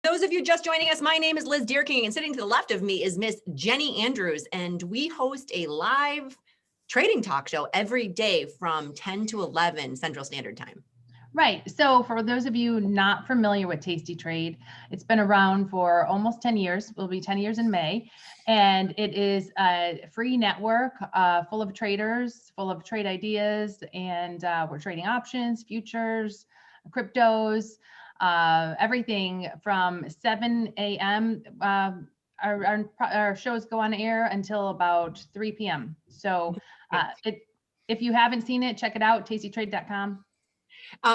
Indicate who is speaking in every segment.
Speaker 1: Those of you just joining us, my name is Liz Dierking, and sitting to the left of me is Miss Jenny Andrews, and we host a live trading talk show every day from 10 to 11 Central Standard Time.
Speaker 2: Right. So for those of you not familiar with Tastytrade, it's been around for almost 10 years. It'll be 10 years in May. And it is a free network full of traders, full of trade ideas. And we're trading options, futures, cryptos, everything from 7 a.m. Our shows go on air until about 3 p.m. So if you haven't seen it, check it out, tastytrade.com.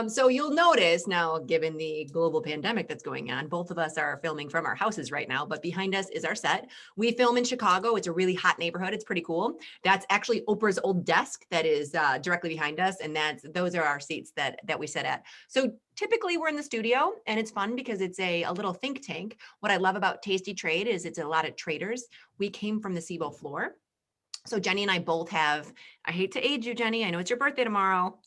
Speaker 1: So you'll notice now, given the global pandemic that's going on, both of us are filming from our houses right now, but behind us is our set. We film in Chicago. It's a really hot neighborhood. It's pretty cool. That's actually Oprah's old desk that is directly behind us. And those are our seats that we sit at. So typically we're in the studio, and it's fun because it's a little think tank. What I love about Tastytrade is it's a lot of traders. We came from the SIBO floor. So Jenny and I both have, I hate to age you, Jenny. I know it's your birthday tomorrow.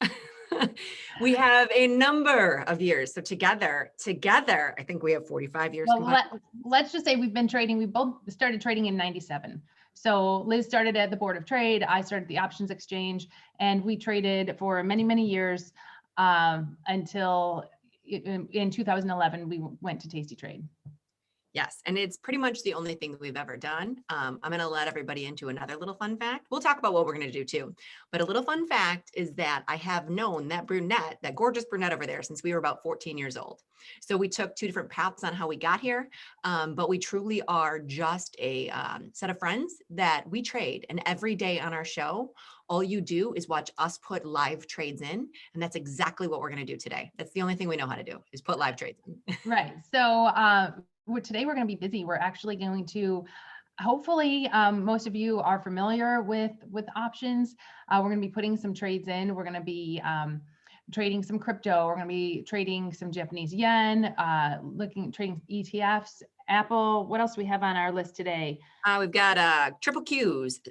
Speaker 1: We have a number of years. So together, I think we have 45 years.
Speaker 2: Well, let's just say we've been trading. We both started trading in 97. So Liz started at the Board of Trade. I started the options exchange, and we traded for many, many years until in 2011, we went to Tastytrade.
Speaker 1: Yes, and it's pretty much the only thing that we've ever done. I'm going to let everybody into another little fun fact. We'll talk about what we're going to do too. But a little fun fact is that I have known that brunette, that gorgeous brunette over there, since we were about 14 years old. So we took two different paths on how we got here, but we truly are just a set of friends that we trade. And every day on our show, all you do is watch us put live trades in. And that's exactly what we're going to do today. That's the only thing we know how to do, is put live trades in.
Speaker 2: Right. So today we're going to be busy. We're actually going to, hopefully, most of you are familiar with options. We're going to be putting some trades in. We're going to be trading some crypto. We're going to be trading some Japanese yen, trading ETFs, Apple. What else do we have on our list today?
Speaker 1: We've got triple Qs.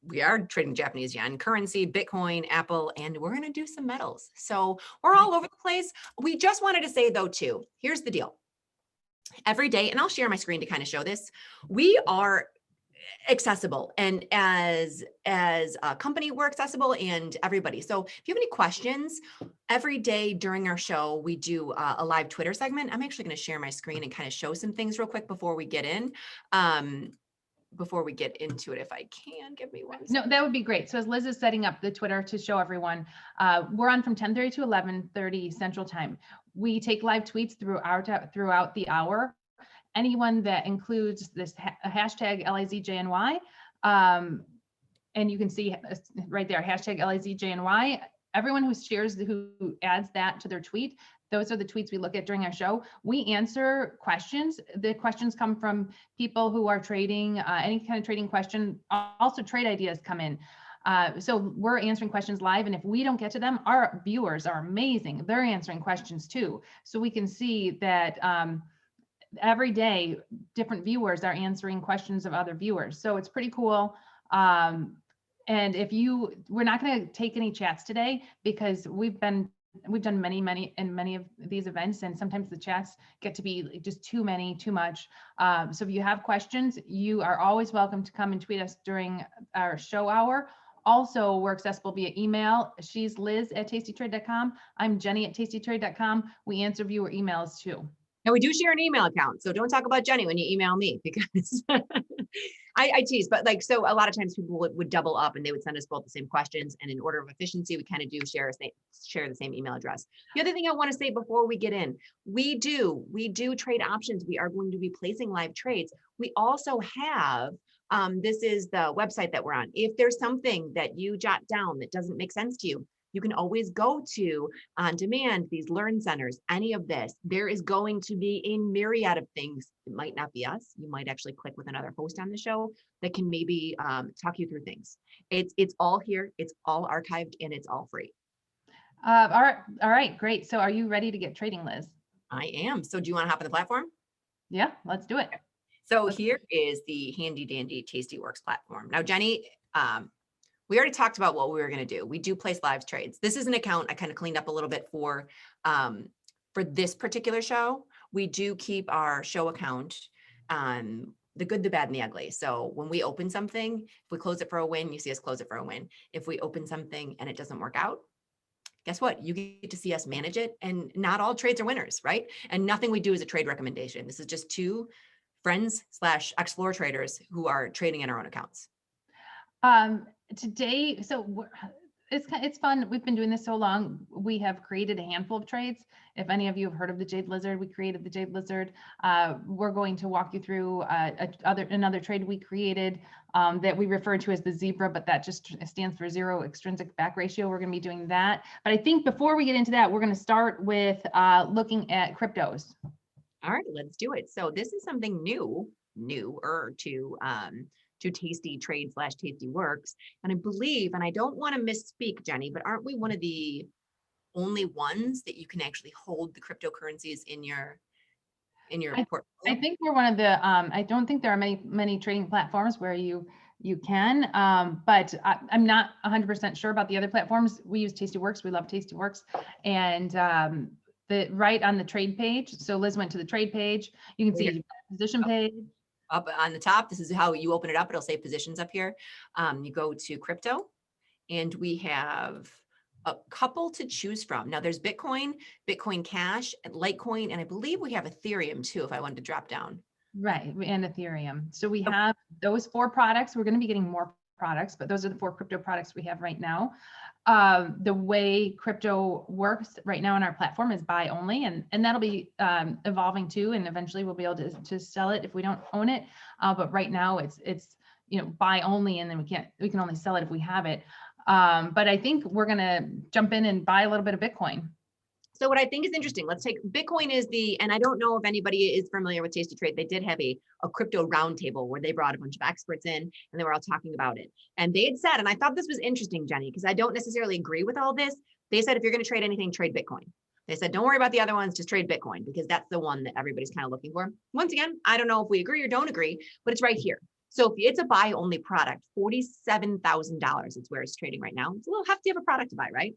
Speaker 1: We are trading Japanese yen, currency, Bitcoin, Apple, and we're going to do some metals. So we're all over the place. We just wanted to say though, too, here's the deal. Every day, and I'll share my screen to kind of show this, we are accessible, and as a company we're accessible, and everybody. So if you have any questions, every day during our show we do a live Twitter segment. I'm actually going to share my screen and kind of show some things real quick before we get in. Before we get into it, if I can, give me one second.
Speaker 2: No, that would be great. So as Liz is setting up the Twitter to show everyone, we're on from 10:30 to 11:30 Central Time. We take live tweets throughout the hour. Anyone that includes this hashtag LIZJNY, and you can see right there, hashtag LIZJNY, everyone who adds that to their tweet, those are the tweets we look at during our show. We answer questions. The questions come from people who are trading, any kind of trading question. Also trade ideas come in. So we're answering questions live, and if we don't get to them, our viewers are amazing. They're answering questions too. So we can see that every day, different viewers are answering questions of other viewers. So it's pretty cool. And we're not going to take any chats today because we've done many of these events, and sometimes the chats get to be just too many, too much. So if you have questions, you are always welcome to come and tweet us during our show hour. Also, we're accessible via email. She's Liz at tastytrade.com. I'm Jenny at tastytrade.com. We answer viewer emails too.
Speaker 1: And we do share an email account. So don't talk about Jenny when you email me, because I tease, but so a lot of times people would double up and they would send us both the same questions. And in order of efficiency, we kind of do share the same email address. The other thing I want to say before we get in, we do trade options. We are going to be placing live trades. We also have, this is the website that we're on. If there's something that you jot down that doesn't make sense to you, you can always go to On Demand, these learn centers, any of this. There is going to be a myriad of things. It might not be us. You might actually click with another host on the show that can maybe talk you through things. It's all here. It's all archived, and it's all free.
Speaker 2: All right, great. So are you ready to get trading, Liz?
Speaker 1: I am. So do you want to hop on the platform?
Speaker 2: Yeah, let's do it.
Speaker 1: So here is the handy dandy Tastyworks platform. Now, Jenny, we already talked about what we were going to do. We do place live trades. This is an account I kind of cleaned up a little bit for this particular show. we do keep our show account, the good, the bad, and the ugly. So when we open something, if we close it for a win, you see us close it for a win. If we open something and it doesn't work out, guess what? You get to see us manage it. And not all trades are winners, right? And nothing we do is a trade recommendation. This is just two friends / Explorer traders who are trading in our own accounts.
Speaker 2: Today, it's fun. We've been doing this so long. We have created a handful of trades. If any of you have heard of the Jade Lizard, we created the Jade Lizard. We're going to walk you through another trade we created that we refer to as the Zebra, but that just stands for zero extrinsic back ratio. We're going to be doing that. But I think before we get into that, we're going to start with looking at cryptos.
Speaker 1: All right, let's do it. So this is something newer to Tastytrade / Tastyworks. And I believe, and I don't want to misspeak, Jenny, but aren't we one of the only ones that you can actually hold the cryptocurrencies in your portfolio?
Speaker 2: I think we're one of the, I don't think there are many trading platforms where you can, but I'm not 100% sure about the other platforms. We use Tastyworks. We love Tastyworks. And right on the trade page. So Liz went to the trade page. You can see the position page.
Speaker 1: Up on the top, this is how you open it up. It'll say positions up here. You go to crypto, and we have a couple to choose from. Now there's Bitcoin, Bitcoin Cash, and Litecoin, and I believe we have Ethereum too, if I wanted to drop down.
Speaker 2: Right, and Ethereum. So we have those 4 products. We're going to be getting more products, but those are the 4 crypto products we have right now. The way crypto works right now on our platform is buy only, and that'll be evolving too, and eventually we'll be able to sell it if we don't own it. But right now it's buy only, and then we can only sell it if we have it. But I think we're gonna jump in and buy a little bit of Bitcoin.
Speaker 1: So what I think is interesting, let's take Bitcoin and I don't know if anybody is familiar with Tastytrade. They did have a crypto roundtable where they brought a bunch of experts in and they were all talking about it. And they had said, and I thought this was interesting, Jenny, because I don't necessarily agree with all this. They said, if you're going to trade anything, trade Bitcoin. They said, don't worry about the other ones, just trade Bitcoin, because that's the one that everybody's kind of looking for. Once again, I don't know if we agree or don't agree, but it's right here. So if it's a buy only product, $47,000 is where it's trading right now. It's a little hefty of a product to buy, right?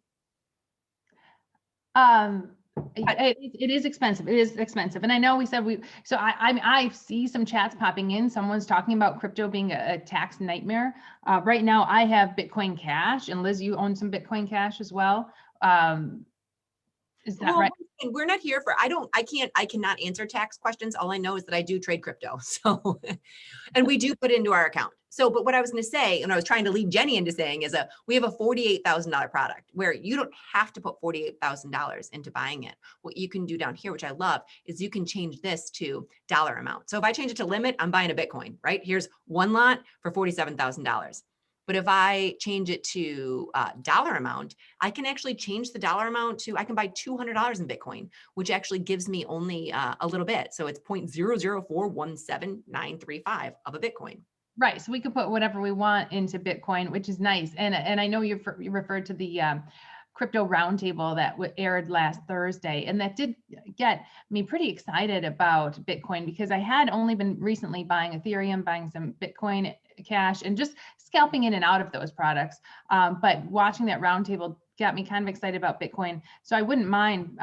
Speaker 2: It is expensive. It is expensive. And I know we said I see some chats popping in. Someone's talking about crypto being a tax nightmare. Right now I have Bitcoin Cash, and Liz, you own some Bitcoin Cash as well. Is that right?
Speaker 1: We're not here for, I cannot answer tax questions. All I know is that I do trade crypto. So, and we do put it into our account. So, but what I was going to say, and I was trying to lead Jenny into saying, is we have a $48,000 product where you don't have to put $48,000 into buying it. What you can do down here, which I love, is you can change this to dollar amount. So if I change it to limit, I'm buying a Bitcoin, right? Here's one lot for $47,000. But if I change it to dollar amount, I can actually change the dollar amount to, I can buy $200 in Bitcoin, which actually gives me only a little bit. So it's 0.00417,935 of a Bitcoin.
Speaker 2: Right. So we can put whatever we want into Bitcoin, which is nice. And I know you referred to the crypto roundtable that aired last Thursday, and that did get me pretty excited about Bitcoin, because I had only been recently buying Ethereum, buying some Bitcoin Cash, and just scalping in and out of those products. But watching that roundtable got me kind of excited about Bitcoin. So I wouldn't mind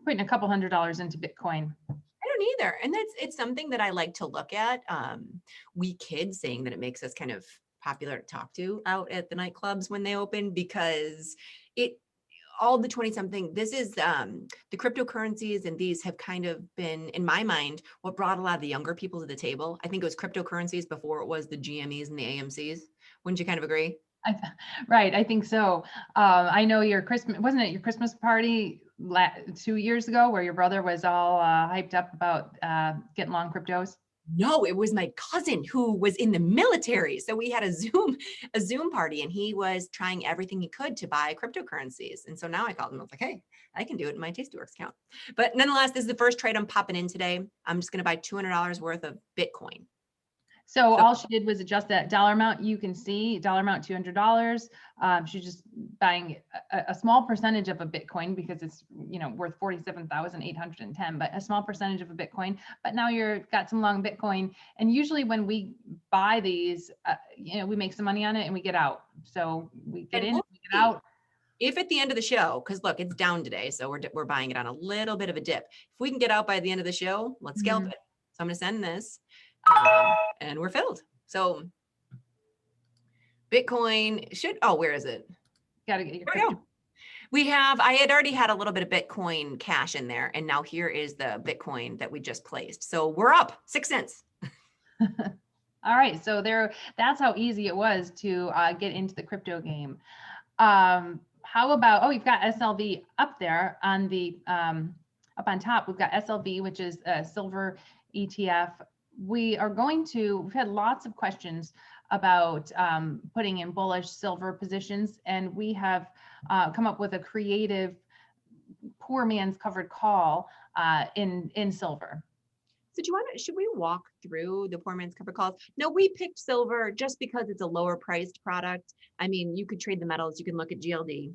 Speaker 2: putting a couple $100 into Bitcoin.
Speaker 1: I don't either. And it's something that I like to look at. We kids saying that it makes us kind of popular to talk to out at the nightclubs when they open, because all the 20-something, this is the cryptocurrencies, and these have kind of been, in my mind, what brought a lot of the younger people to the table. I think it was cryptocurrencies before it was the GMEs and the AMCs. Wouldn't you kind of agree?
Speaker 2: Right, I think so. I know wasn't it your Christmas party 2 years ago where your brother was all hyped up about getting long cryptos?
Speaker 1: No, it was my cousin who was in the military. So we had a Zoom party, and he was trying everything he could to buy cryptocurrencies. And so now I called him. I was like, hey, I can do it in my Tastyworks account. But nonetheless, this is the first trade I'm popping in today. I'm just going to buy $200 worth of Bitcoin.
Speaker 2: So all she did was adjust that dollar amount. You can see dollar amount $200. She's just buying a small percentage of a Bitcoin, because it's worth 47,810, but a small percentage of a Bitcoin. But now you've got some long Bitcoin, and usually when we buy these, we make some money on it and we get out. So we get in, we get out.
Speaker 1: If at the end of the show, because look, it's down today, so we're buying it on a little bit of a dip. If we can get out by the end of the show, let's scalp it. So I'm going to send this, and we're filled. So Bitcoin should, oh, where is it?
Speaker 2: Gotta get your
Speaker 1: There we go. I had already had a little bit of Bitcoin cash in there, and now here is the Bitcoin that we just placed. So we're up 6 cents.
Speaker 2: All right, so that's how easy it was to get into the crypto game. How about, oh, you've got SLV up there on the, up on top, we've got SLV, which is a silver ETF. We've had lots of questions about putting in bullish silver positions, and we have come up with a creative poor man's covered call in silver.
Speaker 1: So should we walk through the poor man's covered calls? No, we picked silver just because it's a lower priced product. I mean, you could trade the metals, you can look at GLD.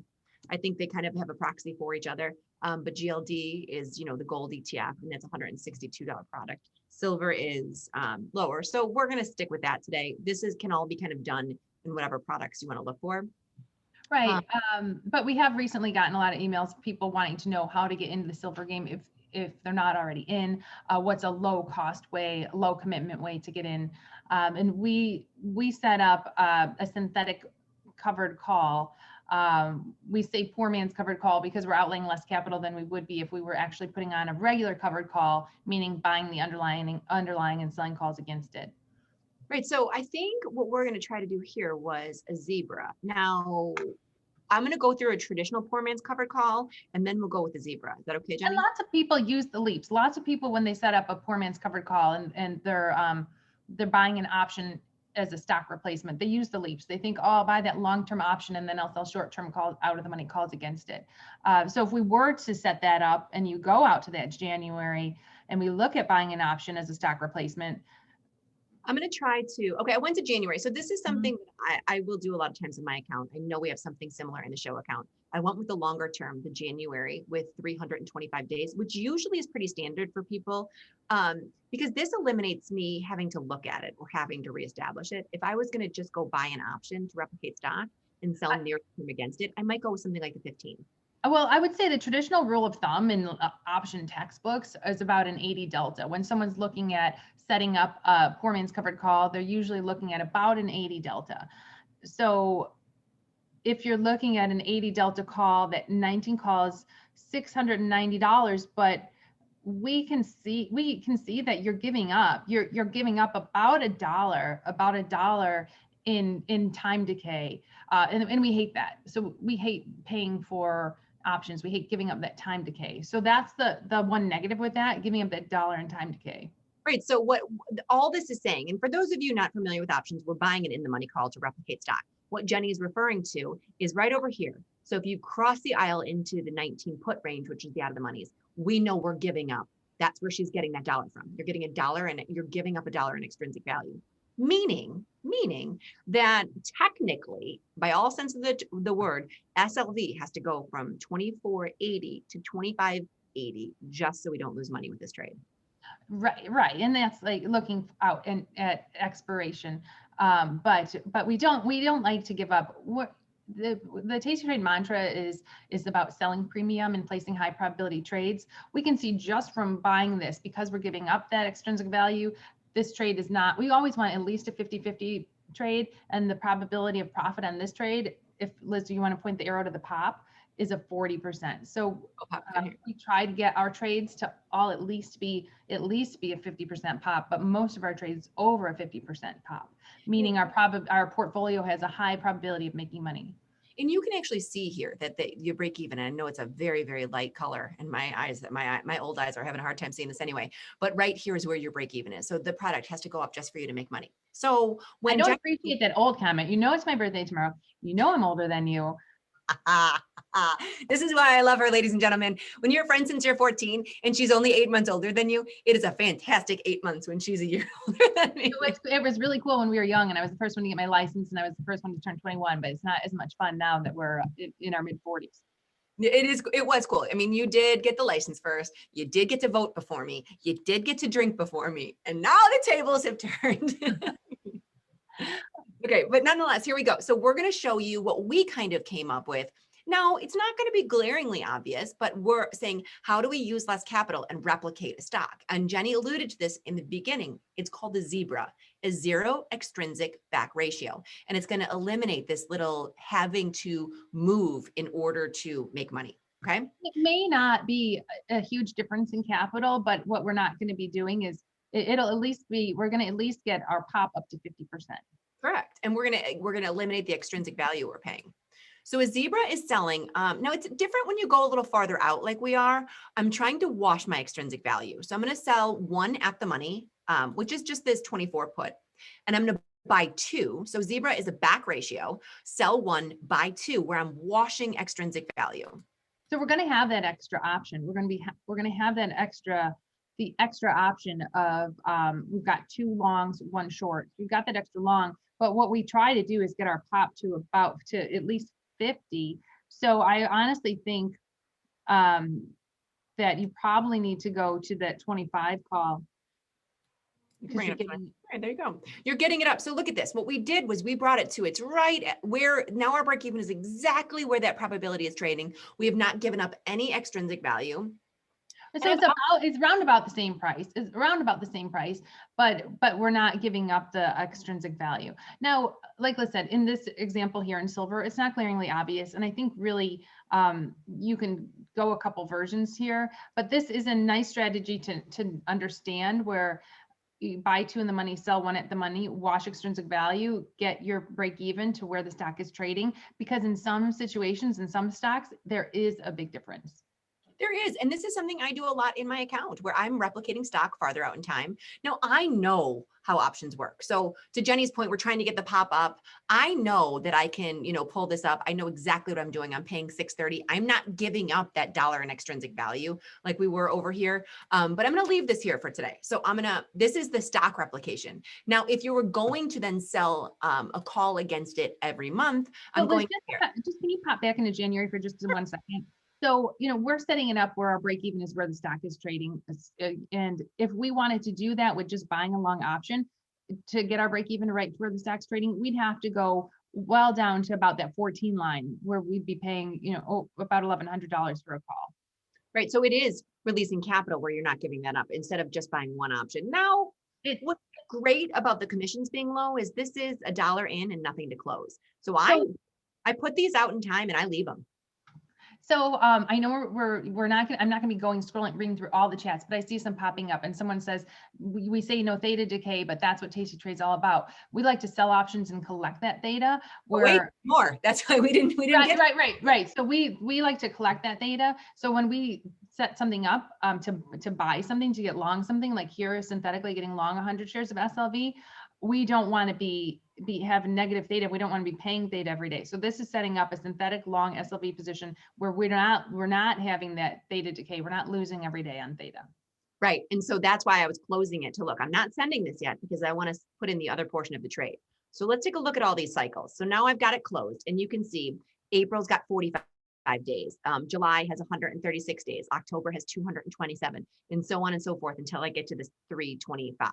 Speaker 1: I think they kind of have a proxy for each other. But GLD is, the gold ETF, and that's a $162 product. Silver is lower. So we're going to stick with that today. Can all be kind of done in whatever products you want to look for.
Speaker 2: Right. But we have recently gotten a lot of emails, people wanting to know how to get into the silver game if they're not already in, what's a low cost way, low commitment way to get in. And we set up a synthetic covered call. We say poor man's covered call because we're outlaying less capital than we would be if we were actually putting on a regular covered call, meaning buying the underlying and selling calls against it.
Speaker 1: Right. So I think what we're going to try to do here was a zebra. Now, I'm going to go through a traditional poor man's covered call, and then we'll go with the zebra. Is that okay, Jenny?
Speaker 2: And lots of people use the leaps. Lots of people, when they set up a poor man's covered call and they're buying an option as a stock replacement, they use the leaps. They think, oh, I'll buy that long-term option and then I'll sell short-term calls out of the money calls against it. So if we were to set that up and you go out to that January and we look at buying an option as a stock replacement,
Speaker 1: I'm going to try to, okay, I went to January. So this is something that I will do a lot of times in my account. I know we have something similar in the show account. I went with the longer term, the January with 325 days, which usually is pretty standard for people because this eliminates me having to look at it or having to reestablish it. If I was going to just go buy an option to replicate stock and sell near term against it, I might go with something like the 15.
Speaker 2: Well, I would say the traditional rule of thumb in option textbooks is about an 80 delta. When someone's looking at setting up a poor man's covered call, they're usually looking at about an 80 delta. So if you're looking at an 80 delta call, that 19 calls $690, but we can see that you're giving up about $1 in time decay, and we hate that. So we hate paying for options. We hate giving up that time decay. So that's the one negative with that, giving up that $1 in time decay.
Speaker 1: Right. So what all this is saying, and for those of you not familiar with options, we're buying an in the money call to replicate stock. What Jenny is referring to is right over here. So if you cross the aisle into the 19 put range, which is the out of the monies, we know we're giving up. That's where she's getting that $1 from. You're getting $1 and you're giving up $1 in extrinsic value. Meaning that technically, by all sense of the word, SLV has to go from 24.80 to 25.80 just so we don't lose money with this trade.
Speaker 2: Right, and that's like looking out at expiration. But we don't like to give up. What the Tastytrade mantra is about selling premium and placing high probability trades. We can see just from buying this, because we're giving up that extrinsic value, this trade is not, we always want at least a 50-50 trade, and the probability of profit on this trade, if Liz, do you want to point the arrow to the pop, is a 40%. So we try to get our trades to all at least be a 50% pop, but most of our trades over a 50% pop, meaning our portfolio has a high probability of making money.
Speaker 1: And you can actually see here that you break even. And I know it's a very, very light color in my eyes, that my old eyes are having a hard time seeing this anyway, but right here is where your break even is. So the product has to go up just for you to make money. So when
Speaker 2: I don't appreciate that old comment. You know, it's my birthday tomorrow. You know, I'm older than you.
Speaker 1: This is why I love her, ladies and gentlemen. When you're friends since you're 14 and she's only 8 months older than you, it is a fantastic 8 months when she's a year older than me.
Speaker 2: It was really cool when we were young, and I was the first one to get my license, and I was the first one to turn 21, but it's not as much fun now that we're in our mid 40s.
Speaker 1: It was cool. I mean, you did get the license first. You did get to vote before me. You did get to drink before me. And now the tables have turned. Okay, but nonetheless, here we go. So we're going to show you what we kind of came up with Now, it's not going to be glaringly obvious, but we're saying, how do we use less capital and replicate a stock? And Jenny alluded to this in the beginning. It's called a zebra, a zero extrinsic back ratio. And it's going to eliminate this little having to move in order to make money. Okay.
Speaker 2: It may not be a huge difference in capital, but what we're not going to be doing is it'll at least be, we're going to at least get our pop up to 50%.
Speaker 1: Correct. And we're going to eliminate the extrinsic value we're paying. So a zebra is selling. Now it's different when you go a little farther out like we are. I'm trying to wash my extrinsic value. So I'm going to sell one at the money, which is just this 24 put. And I'm going to buy two. So zebra is a back ratio, sell one, buy two, where I'm washing extrinsic value.
Speaker 2: So we're going to have that extra option. We're going to have that the extra option of, we've got two longs, one short. We've got that extra long, but what we try to do is get our pop to at least 50. So I honestly think that you probably need to go to that 25 call.
Speaker 1: Right, there you go. You're getting it up. So look at this. What we did was we brought it to it's right at where now our break even is exactly where that probability is trading. We have not given up any extrinsic value.
Speaker 2: So it's around about the same price. It's around about the same price, but we're not giving up the extrinsic value. Now, like I said, in this example here in silver, it's not glaringly obvious. And I think really you can go a couple versions here, but this is a nice strategy to understand where you buy two in the money, sell one at the money, wash extrinsic value, get your break even to where the stock is trading. Because in some situations, in some stocks, there is a big difference.
Speaker 1: There is. And this is something I do a lot in my account where I'm replicating stock farther out in time. Now, I know how options work. So to Jenny's point, we're trying to get the pop up. I know that I can, pull this up. I know exactly what I'm doing. I'm paying $6.30. I'm not giving up that dollar in extrinsic value like we were over here. But I'm going to leave this here for today. So this is the stock replication. Now, if you were going to then sell a call against it every month, I'm going here.
Speaker 2: Just can you pop back into January for just 1 second? So, we're setting it up where our break even is where the stock is trading. And if we wanted to do that with just buying a long option to get our break even right to where the stock's trading, we'd have to go well down to about that 14 line where we'd be paying, about $1,100 for a call.
Speaker 1: Right. So it is releasing capital where you're not giving that up instead of just buying one option. Now, what's great about the commissions being low is this is $1 in and nothing to close. So I put these out in time and I leave them.
Speaker 2: So I know I'm not gonna be reading through all the chats, but I see some popping up and someone says, we say no theta decay, but that's what Tastytrade's all about. We like to sell options and collect that theta.
Speaker 1: Wait, more. That's why we didn't get
Speaker 2: right. So we like to collect that data. So when we set something up to buy something, to get long something, like here synthetically getting long 100 shares of SLV, we don't want to have negative theta. We don't want to be paying theta every day. So this is setting up a synthetic long SLV position where we're not having that theta decay. We're not losing every day on theta.
Speaker 1: Right. And so that's why I was closing it to look. I'm not sending this yet because I want to put in the other portion of the trade. So let's take a look at all these cycles. So now I've got it closed and you can see April's got 45 days. July has 136 days. October has 227 and so on and so forth until I get to this 325.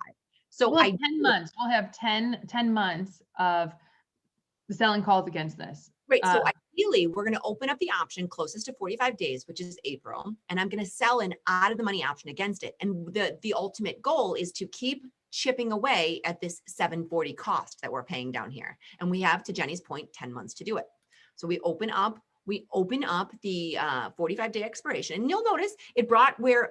Speaker 1: So
Speaker 2: we'll have 10 months. We'll have 10 months of the selling calls against this.
Speaker 1: Right. So ideally, we're going to open up the option closest to 45 days, which is April, and I'm going to sell an out of the money option against it. And the ultimate goal is to keep chipping away at this 740 cost that we're paying down here. And we have, to Jenny's point, 10 months to do it. So we open up the 45-day expiration, and you'll notice it brought where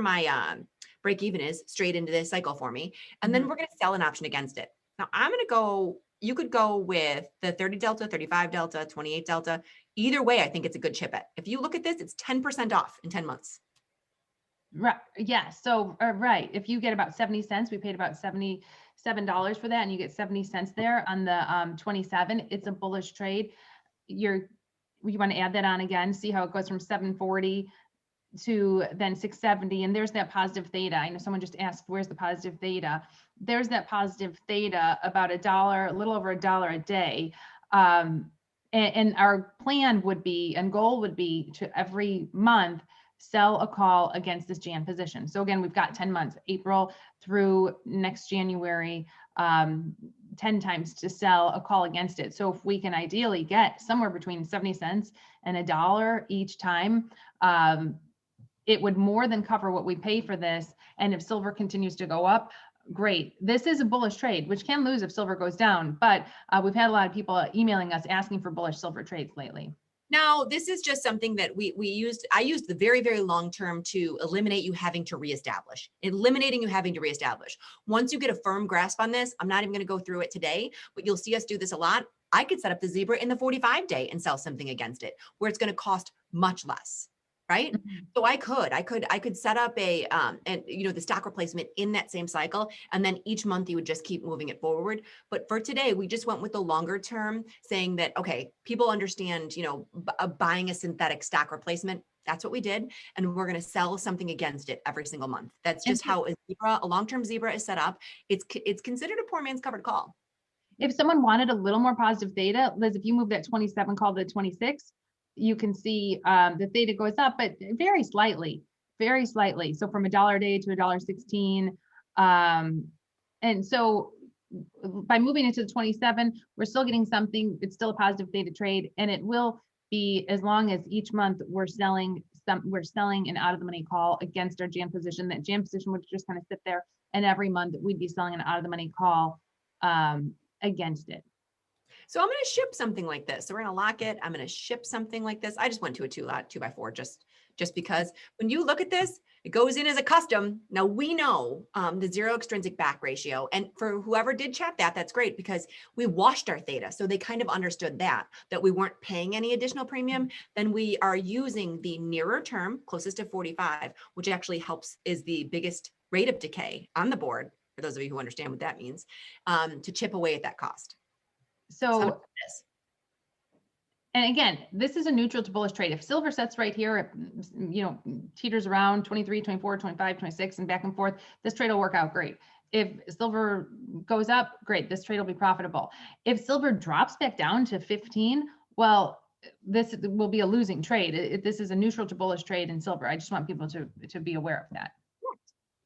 Speaker 1: my break even is straight into this cycle for me. And then we're going to sell an option against it. Now I'm going to go, you could go with the 30 delta, 35 delta, 28 delta. Either way, I think it's a good chip it. If you look at this, it's 10% off in 10 months.
Speaker 2: Right. Yeah. So, right. If you get about 70 cents, we paid about $77 for that. And you get 70 cents there on the 27, it's a bullish trade. You want to add that on again, see how it goes from 740 to then 670, and there's that positive theta. I know someone just asked, where's the positive theta? There's that positive theta, about $1, a little over $1 a day. And our plan would be, and goal would be, to every month sell a call against this Jan position. So again, we've got 10 months, April through next January. 10 times to sell a call against it. So if we can ideally get somewhere between 70 cents and $1 each time, it would more than cover what we pay for this. And if silver continues to go up, great. This is a bullish trade, which can lose if silver goes down, but we've had a lot of people emailing us asking for bullish silver trades lately.
Speaker 1: Now, this is just something that I used the very, very long term to eliminate you having to reestablish, eliminating you having to reestablish. Once you get a firm grasp on this, I'm not even going to go through it today, but you'll see us do this a lot. I could set up the zebra in the 45-day and sell something against it where it's going to cost much less. Right.
Speaker 2: Mhm.
Speaker 1: So I could set up a, and the stock replacement in that same cycle. And then each month you would just keep moving it forward. But for today, we just went with the longer term saying that, okay, people understand, buying a synthetic stock replacement. That's what we did. And we're going to sell something against it every single month. That's just how a long-term zebra is set up. It's considered a poor man's covered call.
Speaker 2: If someone wanted a little more positive theta, Liz, if you move that 27 call to 26, you can see the theta goes up, but very slightly. So from $1 a day to $1.16. And so by moving into the 27, we're still getting something. It's still a positive theta trade, and it will be as long as each month we're selling an out of the money call against our jam position. That jam position would just kind of sit there, and every month we'd be selling an out of the money call against it.
Speaker 1: So I'm going to ship something like this. So we're going to lock it. I'm going to ship something like this. I just went to a 2x4 just because when you look at this, it goes in as a custom. Now we know the zero extrinsic back ratio. And for whoever did chat that's great because we washed our theta. So they kind of understood that we weren't paying any additional premium. Then we are using the nearer term closest to 45, which actually is the biggest rate of decay on the board. For those of you who understand what that means, to chip away at that cost.
Speaker 2: So, and again, this is a neutral to bullish trade. If silver sets right here, teeters around 23, 24, 25, 26, and back and forth, this trade will work out great. If silver goes up, great, this trade will be profitable. If silver drops back down to 15, well, this will be a losing trade. This is a neutral to bullish trade in silver. I just want people to be aware of that.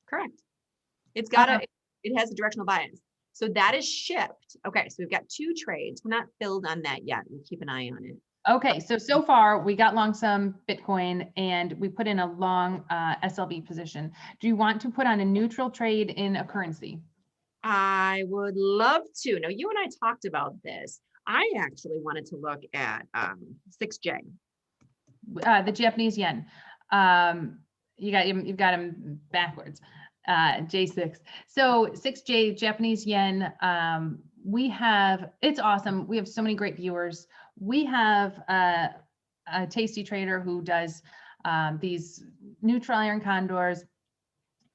Speaker 1: Correct. It has a directional bias. So that is shipped. Okay, so we've got 2 trades. We're not filled on that yet. We'll keep an eye on it.
Speaker 2: Okay, so far we got long some Bitcoin and we put in a long SLV position. Do you want to put on a neutral trade in a currency?
Speaker 1: I would love to. Now, you and I talked about this. I actually wanted to look at 6J.
Speaker 2: The Japanese yen. You've got them backwards. J6. So 6J Japanese yen. It's awesome. We have so many great viewers. We have a Tastytrader who does these neutral iron condors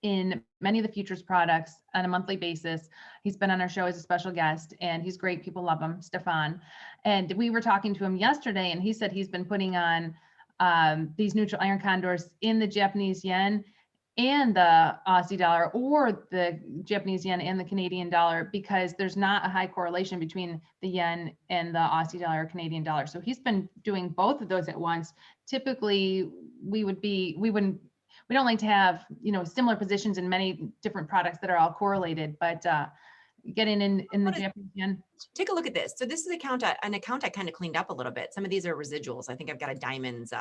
Speaker 2: in many of the futures products on a monthly basis. He's been on our show as a special guest and he's great. People love him, Stefan. And we were talking to him yesterday and he said he's been putting on these neutral iron condors in the Japanese yen and the Aussie dollar, or the Japanese yen and the Canadian dollar, because there's not a high correlation between the yen and the Aussie dollar or Canadian dollar. So he's been doing both of those at once. Typically, we don't like to have, similar positions in many different products that are all correlated, but getting in the Japanese yen.
Speaker 1: Take a look at this. So this is an account I kind of cleaned up a little bit. Some of these are residuals. I think I've got a diamonds,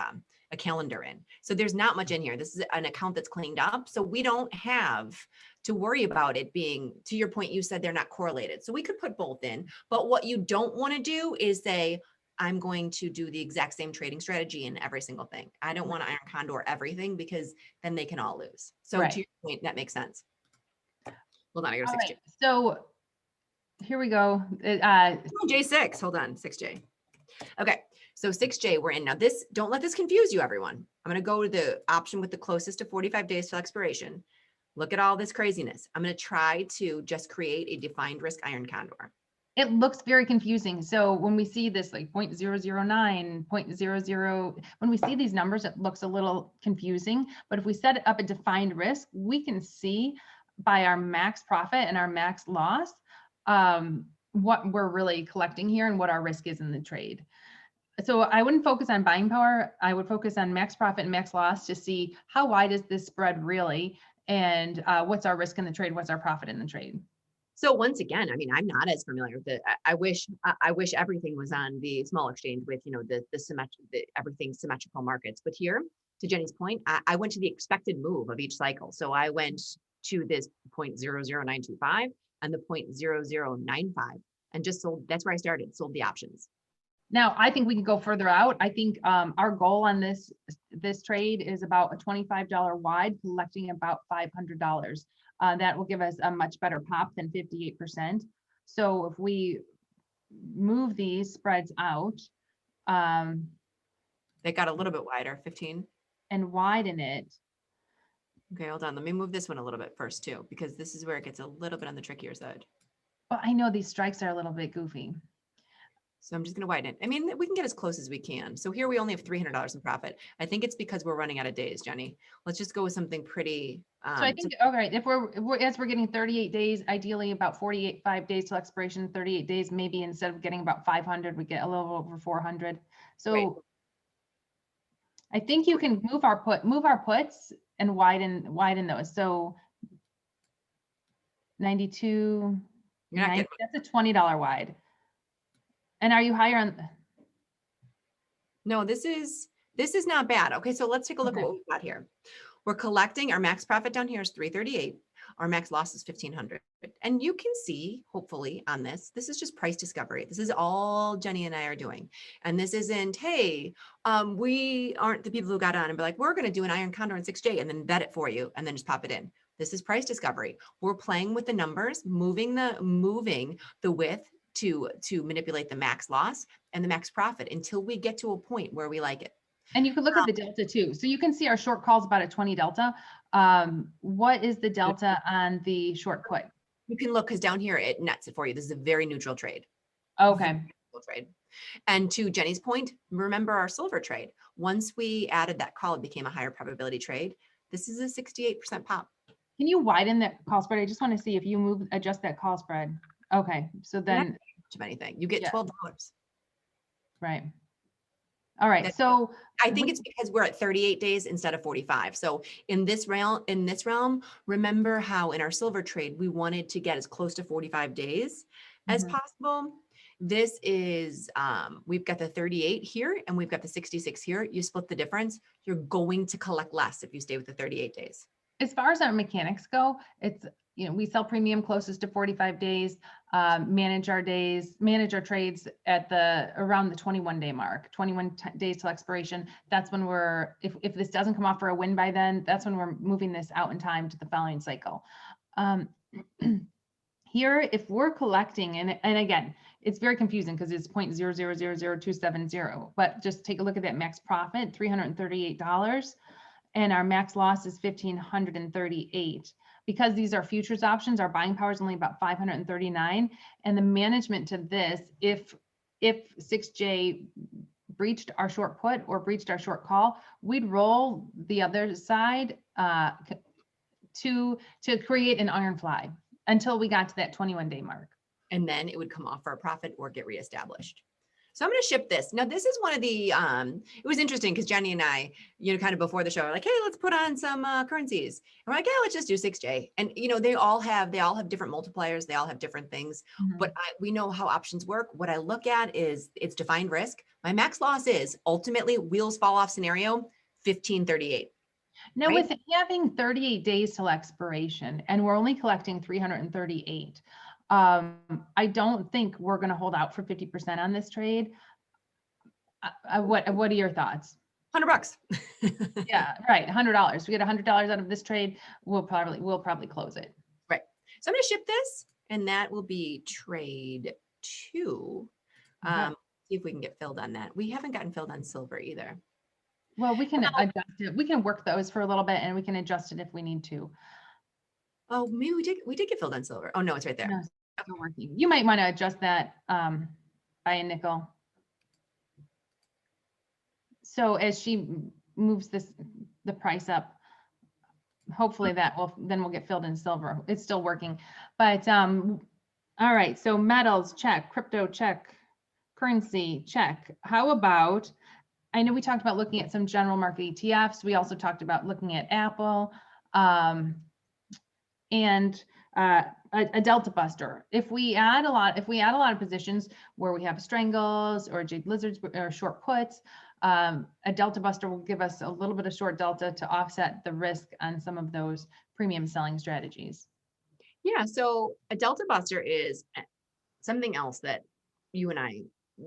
Speaker 1: a calendar in. So there's not much in here. This is an account that's cleaned up. So we don't have to worry about it being, to your point, you said they're not correlated. So we could put both in, but what you don't want to do is say, I'm going to do the exact same trading strategy in every single thing. I don't want to iron condor everything because then they can all lose. So
Speaker 2: right.
Speaker 1: To your point, that makes sense. Hold on, I got a 6J.
Speaker 2: Right. So here we go.
Speaker 1: J6, hold on, 6J. Okay, so 6J, we're in. Now this, don't let this confuse you, everyone. I'm gonna go to the option with the closest to 45 days till expiration. Look at all this craziness. I'm gonna try to just create a defined risk iron condor.
Speaker 2: It looks very confusing. So when we see this like 0.009, 0.00, when we see these numbers, it looks a little confusing. But if we set up a defined risk, we can see by our max profit and our max loss, what we're really collecting here and what our risk is in the trade. So I wouldn't focus on buying power. I would focus on max profit and max loss to see how wide is this spread really, and what's our risk in the trade, what's our profit in the trade.
Speaker 1: So once again, I mean, I'm not as familiar with it. I wish everything was on the small exchange with, you know, everything symmetrical markets. But here, to Jenny's point, I went to the expected move of each cycle. So I went to this 0.00925 and the 0.0095 and just sold. That's where I started, sold the options.
Speaker 2: Now, I think we can go further out. I think our goal on this trade is about a $25 wide, collecting about $500. That will give us a much better pop than 58%. So if we move these spreads out,
Speaker 1: they got a little bit wider, 15,
Speaker 2: and widen it.
Speaker 1: Okay, hold on. Let me move this one a little bit first too, because this is where it gets a little bit on the trickier side.
Speaker 2: Well, I know these strikes are a little bit goofy.
Speaker 1: So I'm just going to widen it. I mean, we can get as close as we can. So here we only have $300 in profit. I think it's because we're running out of days, Jenny. Let's just go with something pretty.
Speaker 2: So I think, okay, if we're getting 38 days, ideally about 5 days till expiration, 38 days, maybe instead of getting about 500, we get a little over 400. So right. I think you can move our puts and widen those. So 92, 90, that's a $20 wide. And are you higher on?
Speaker 1: No, this is not bad. Okay, so let's take a look at what we've got here. We're collecting, our max profit down here is 338. Our max loss is 1,500. And you can see, hopefully on this is just price discovery. This is all Jenny and I are doing. And this isn't, hey, we aren't the people who got on and be like, we're going to do an iron condor in 6J and then bet it for you and then just pop it in. This is price discovery. We're playing with the numbers, moving the width to manipulate the max loss and the max profit until we get to a point where we like it.
Speaker 2: And you can look at the delta too. So you can see our short call is about a 20 delta. What is the delta on the short put?
Speaker 1: You can look because down here it nets it for you. This is a very neutral trade.
Speaker 2: Okay.
Speaker 1: Neutral trade. And to Jenny's point, remember our silver trade. Once we added that call, it became a higher probability trade. This is a 68% pop.
Speaker 2: Can you widen that call spread? I just want to see if you adjust that call spread. Okay. So then
Speaker 1: of anything. You get $12.
Speaker 2: Right. All right. So
Speaker 1: I think it's because we're at 38 days instead of 45. So in this realm, remember how in our silver trade, we wanted to get as close to 45 days as possible. This is, we've got the 38 here and we've got the 66 here. You split the difference. You're going to collect less if you stay with the 38 days.
Speaker 2: As far as our mechanics go, it's, you know, we sell premium closest to 45 days, manage our trades at around the 21-day mark, 21 days till expiration. That's when if this doesn't come off for a win by then, that's when we're moving this out in time to the following cycle. Here, if we're collecting, and again, it's very confusing because it's 0.0000270, but just take a look at that max profit, $338, and our max loss is 1,538. Because these are futures options, our buying power is only about 539. And the management to this, if 6J breached our short put or breached our short call, we'd roll the other side to create an iron fly until we got to that 21-day mark.
Speaker 1: And then it would come off for a profit or get reestablished. So I'm going to ship this. Now, this is one of the, it was interesting because Jenny and I, you know, kind of before the show, are like, hey, let's put on some currencies. And we're like, yeah, let's just do 6J. And, you know, they all have different multipliers. They all have different things, but we know how options work. What I look at is it's defined risk. My max loss is ultimately wheels fall off scenario, 1538.
Speaker 2: Now,
Speaker 1: right?
Speaker 2: with having 38 days till expiration, and we're only collecting 338, I don't think we're going to hold out for 50% on this trade. What are your thoughts?
Speaker 1: $100.
Speaker 2: Yeah, right. $100. We get $100 out of this trade. We'll probably close it.
Speaker 1: Right. So I'm going to ship this, and that will be trade 2. See if we can get filled on that. We haven't gotten filled on silver either.
Speaker 2: Well, we can adjust it. We can work those for a little bit, and we can adjust it if we need to.
Speaker 1: Oh, maybe we did get filled on silver. Oh no, it's right there.
Speaker 2: No, it's working. You might want to adjust that by a nickel. So as she moves the price up, hopefully then we'll get filled in silver. It's still working, but all right. So metals, check. Crypto, check. Currency, check. How about, I know we talked about looking at some general market ETFs. We also talked about looking at Apple, and a delta buster. If we add a lot of positions where we have strangles or jade lizards or short puts, a delta buster will give us a little bit of short delta to offset the risk on some of those premium selling strategies.
Speaker 1: Yeah, so a delta buster is something else that you and I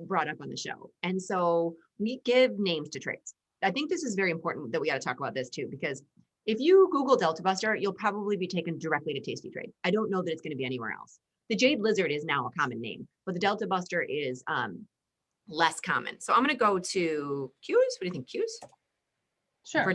Speaker 1: brought up on the show. And so we give names to trades. I think this is very important that we got to talk about this too, because if you Google delta buster, you'll probably be taken directly to Tastytrade. I don't know that it's going to be anywhere else. The jade lizard is now a common name, but the delta buster is less common. So I'm going to go to Qs. What do you think, Qs?
Speaker 2: Sure.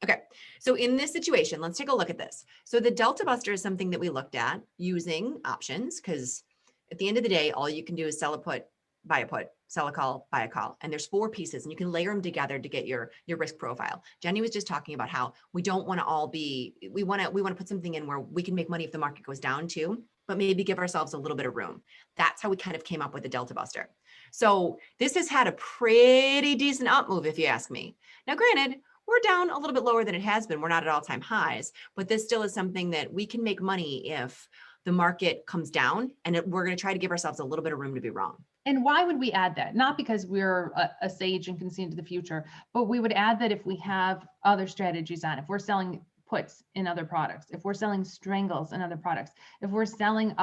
Speaker 1: Okay, so in this situation, let's take a look at this. So the delta buster is something that we looked at using options, because at the end of the day, all you can do is sell a put, buy a put, sell a call, buy a call. And there's 4 pieces and you can layer them together to get your risk profile. Jenny was just talking about how we don't want to all be, we want to put something in where we can make money if the market goes down too, but maybe give ourselves a little bit of room. That's how we kind of came up with the delta buster. So this has had a pretty decent up move, if you ask me. Now, granted, we're down a little bit lower than it has been. We're not at all-time highs, but this still is something that we can make money if the market comes down, and we're going to try to give ourselves a little bit of room to be wrong.
Speaker 2: And why would we add that? Not because we're a sage and can see into the future, but we would add that if we have other strategies on, if we're selling puts in other products, if we're selling strangles in other products, if we're selling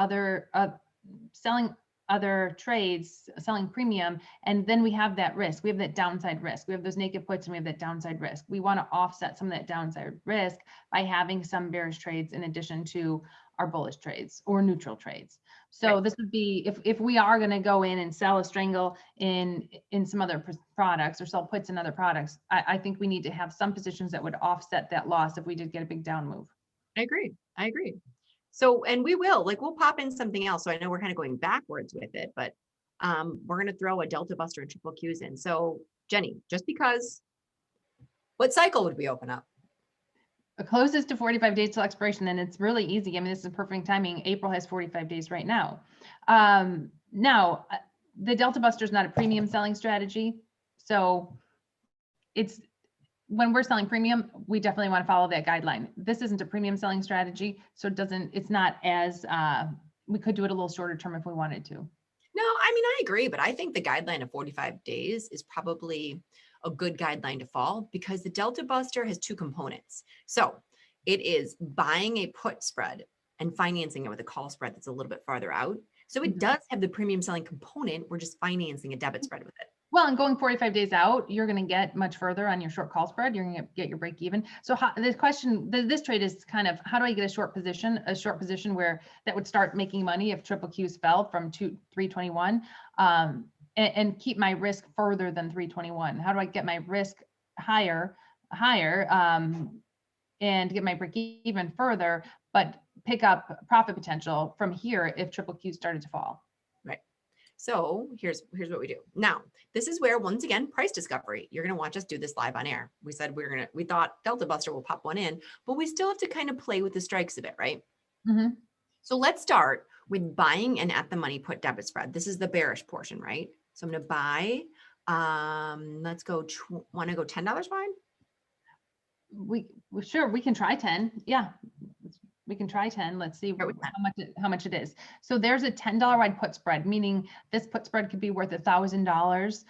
Speaker 2: other trades, selling premium, and then we have that risk. We have that downside risk. We have those naked puts and we have that downside risk. We want to offset some of that downside risk by having some bearish trades in addition to our bullish trades or neutral trades. So This would be if we are going to go in and sell a strangle in some other products or sell puts in other products, I think we need to have some positions that would offset that loss if we did get a big down move.
Speaker 1: I agree. So, and we'll pop in something else. So I know we're kind of going backwards with it, but we're going to throw a delta buster and triple Qs in. So Jenny, just because, what cycle would we open up?
Speaker 2: It closes to 45 days till expiration, and it's really easy. I mean, this is perfect timing. April has 45 days right now. Now, the delta buster is not a premium selling strategy. So it's when we're selling premium, we definitely want to follow that guideline. This isn't a premium selling strategy, so it's not as, we could do it a little shorter term if we wanted to.
Speaker 1: No, I mean, I agree, but I think the guideline of 45 days is probably a good guideline to follow because the delta buster has 2 components. So it is buying a put spread and financing it with a call spread that's a little bit farther out. So it does have the premium selling component. We're just financing a debit spread with it.
Speaker 2: Well, and going 45 days out, you're going to get much further on your short call spread. You're going to get your break even. So this trade is kind of, how do I get a short position where that would start making money if triple Qs fell from 321 and keep my risk further than 321? How do I get my risk higher and get my break even further, but pick up profit potential from here if triple Q started to fall?
Speaker 1: Right. So here's what we do. Now, this is where, once again, price discovery. You're going to watch us do this live on air. We said we thought Delta Buster will pop one in, but we still have to kind of play with the strikes a bit, right?
Speaker 2: Mm-hmm.
Speaker 1: So let's start with buying an at the money put debit spread. This is the bearish portion, right? So I'm going to buy, let's go, want to go $10 wide?
Speaker 2: Sure, we can try 10. Yeah, we can try 10. Let's see how much it is. So there's a $10 wide put spread, meaning this put spread could be worth $1,000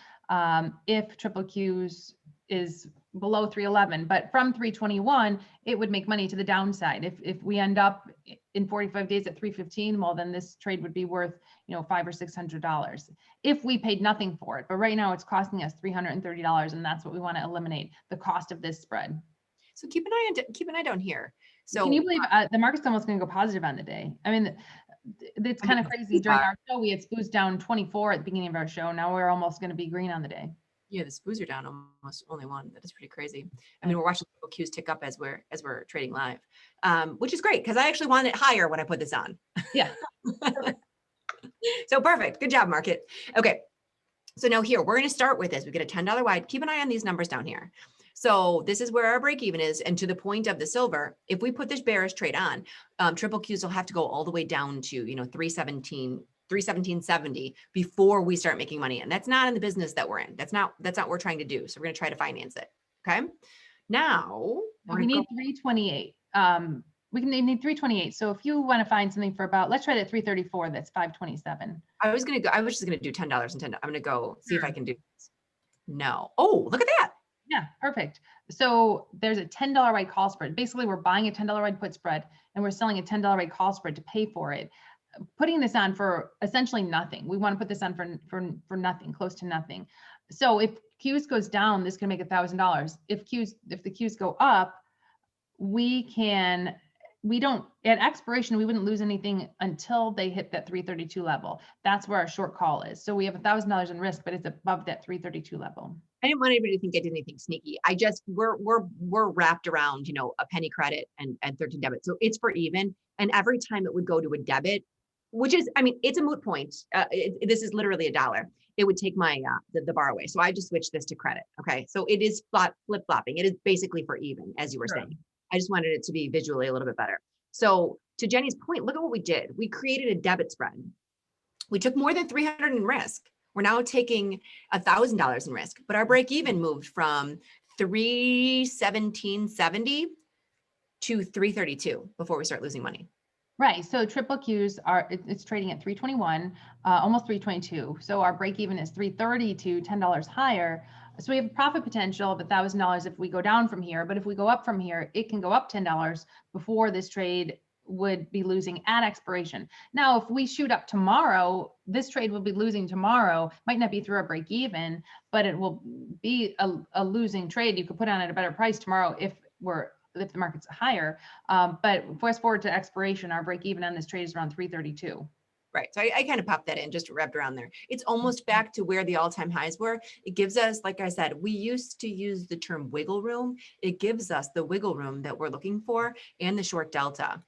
Speaker 2: if triple Qs is below 311, but from 321, it would make money to the downside. If we end up in 45 days at 315, well, then this trade would be worth, $500 or $600 if we paid nothing for it. But right now it's costing us $330, and that's what we want to eliminate, the cost of this spread.
Speaker 1: So keep an eye down here. So
Speaker 2: can you believe the market's almost going to go positive on the day? I mean, it's kind of crazy. During our show, we had SPOOs down 24 at the beginning of our show. Now we're almost going to be green on the day.
Speaker 1: Yeah, the SPOOs are down almost only 1. That is pretty crazy. I mean, we're watching Qs tick up as we're trading live, which is great because I actually want it higher when I put this on.
Speaker 2: Yeah.
Speaker 1: So perfect. Good job, market. Okay. So now here, we're going to start with this. We get a $10 wide. Keep an eye on these numbers down here. So this is where our break even is. And to the point of the silver, if we put this bearish trade on, triple Qs will have to go all the way down to, 317.70 before we start making money. And that's not in the business that we're in. That's not what we're trying to do. So we're going to try to finance it. Okay. Now
Speaker 2: we need 328. We can need 328. So if you want to find something for about, let's try that 334. That's 527.
Speaker 1: I was just gonna do $10 and 10. I'm gonna go see if I can do this. No. Oh, look at that.
Speaker 2: Yeah, perfect. So there's a $10 right call spread. Basically, we're buying a $10 right put spread and we're selling a $10 right call spread to pay for it. Putting this on for essentially nothing. We want to put this on for nothing, close to nothing. So if Qs goes down, this can make $1,000. If the Qs go up, we don't, at expiration, we wouldn't lose anything until they hit that 332 level. That's where our short call is. So we have $1,000 in risk, but it's above that 332 level.
Speaker 1: I didn't want anybody to think I did anything sneaky. I just, we're wrapped around, a penny credit and 13 debit. So it's for even. And every time it would go to a debit, which is, I mean, it's a moot point. This is literally $1. It would take my, the bar away. So I just switched this to credit. Okay. So it is flip-flopping. It is basically for even, as you were saying. I just wanted it to be visually a little bit better. So to Jenny's point, look at what we did. We created a debit spread. We took more than 300 in risk. We're now taking $1,000 in risk, but our break even moved from 317.70 to 332 before we start losing money.
Speaker 2: Right. So triple Qs it's trading at 321, almost 322. So our break even is 332, $10 higher. So we have a profit potential of $1,000 if we go down from here. But if we go up from here, it can go up $10 before this trade would be losing at expiration. Now, if we shoot up tomorrow, this trade will be losing tomorrow. Might not be through a break even, but it will be a losing trade. You could put on at a better price tomorrow if the market's higher. But fast forward to expiration, our break even on this trade is around 332.
Speaker 1: Right. So I kind of popped that in, just wrapped around there. It's almost back to where the all-time highs were. It gives us, like I said, we used to use the term wiggle room. It gives us the wiggle room that we're looking for and the short delta.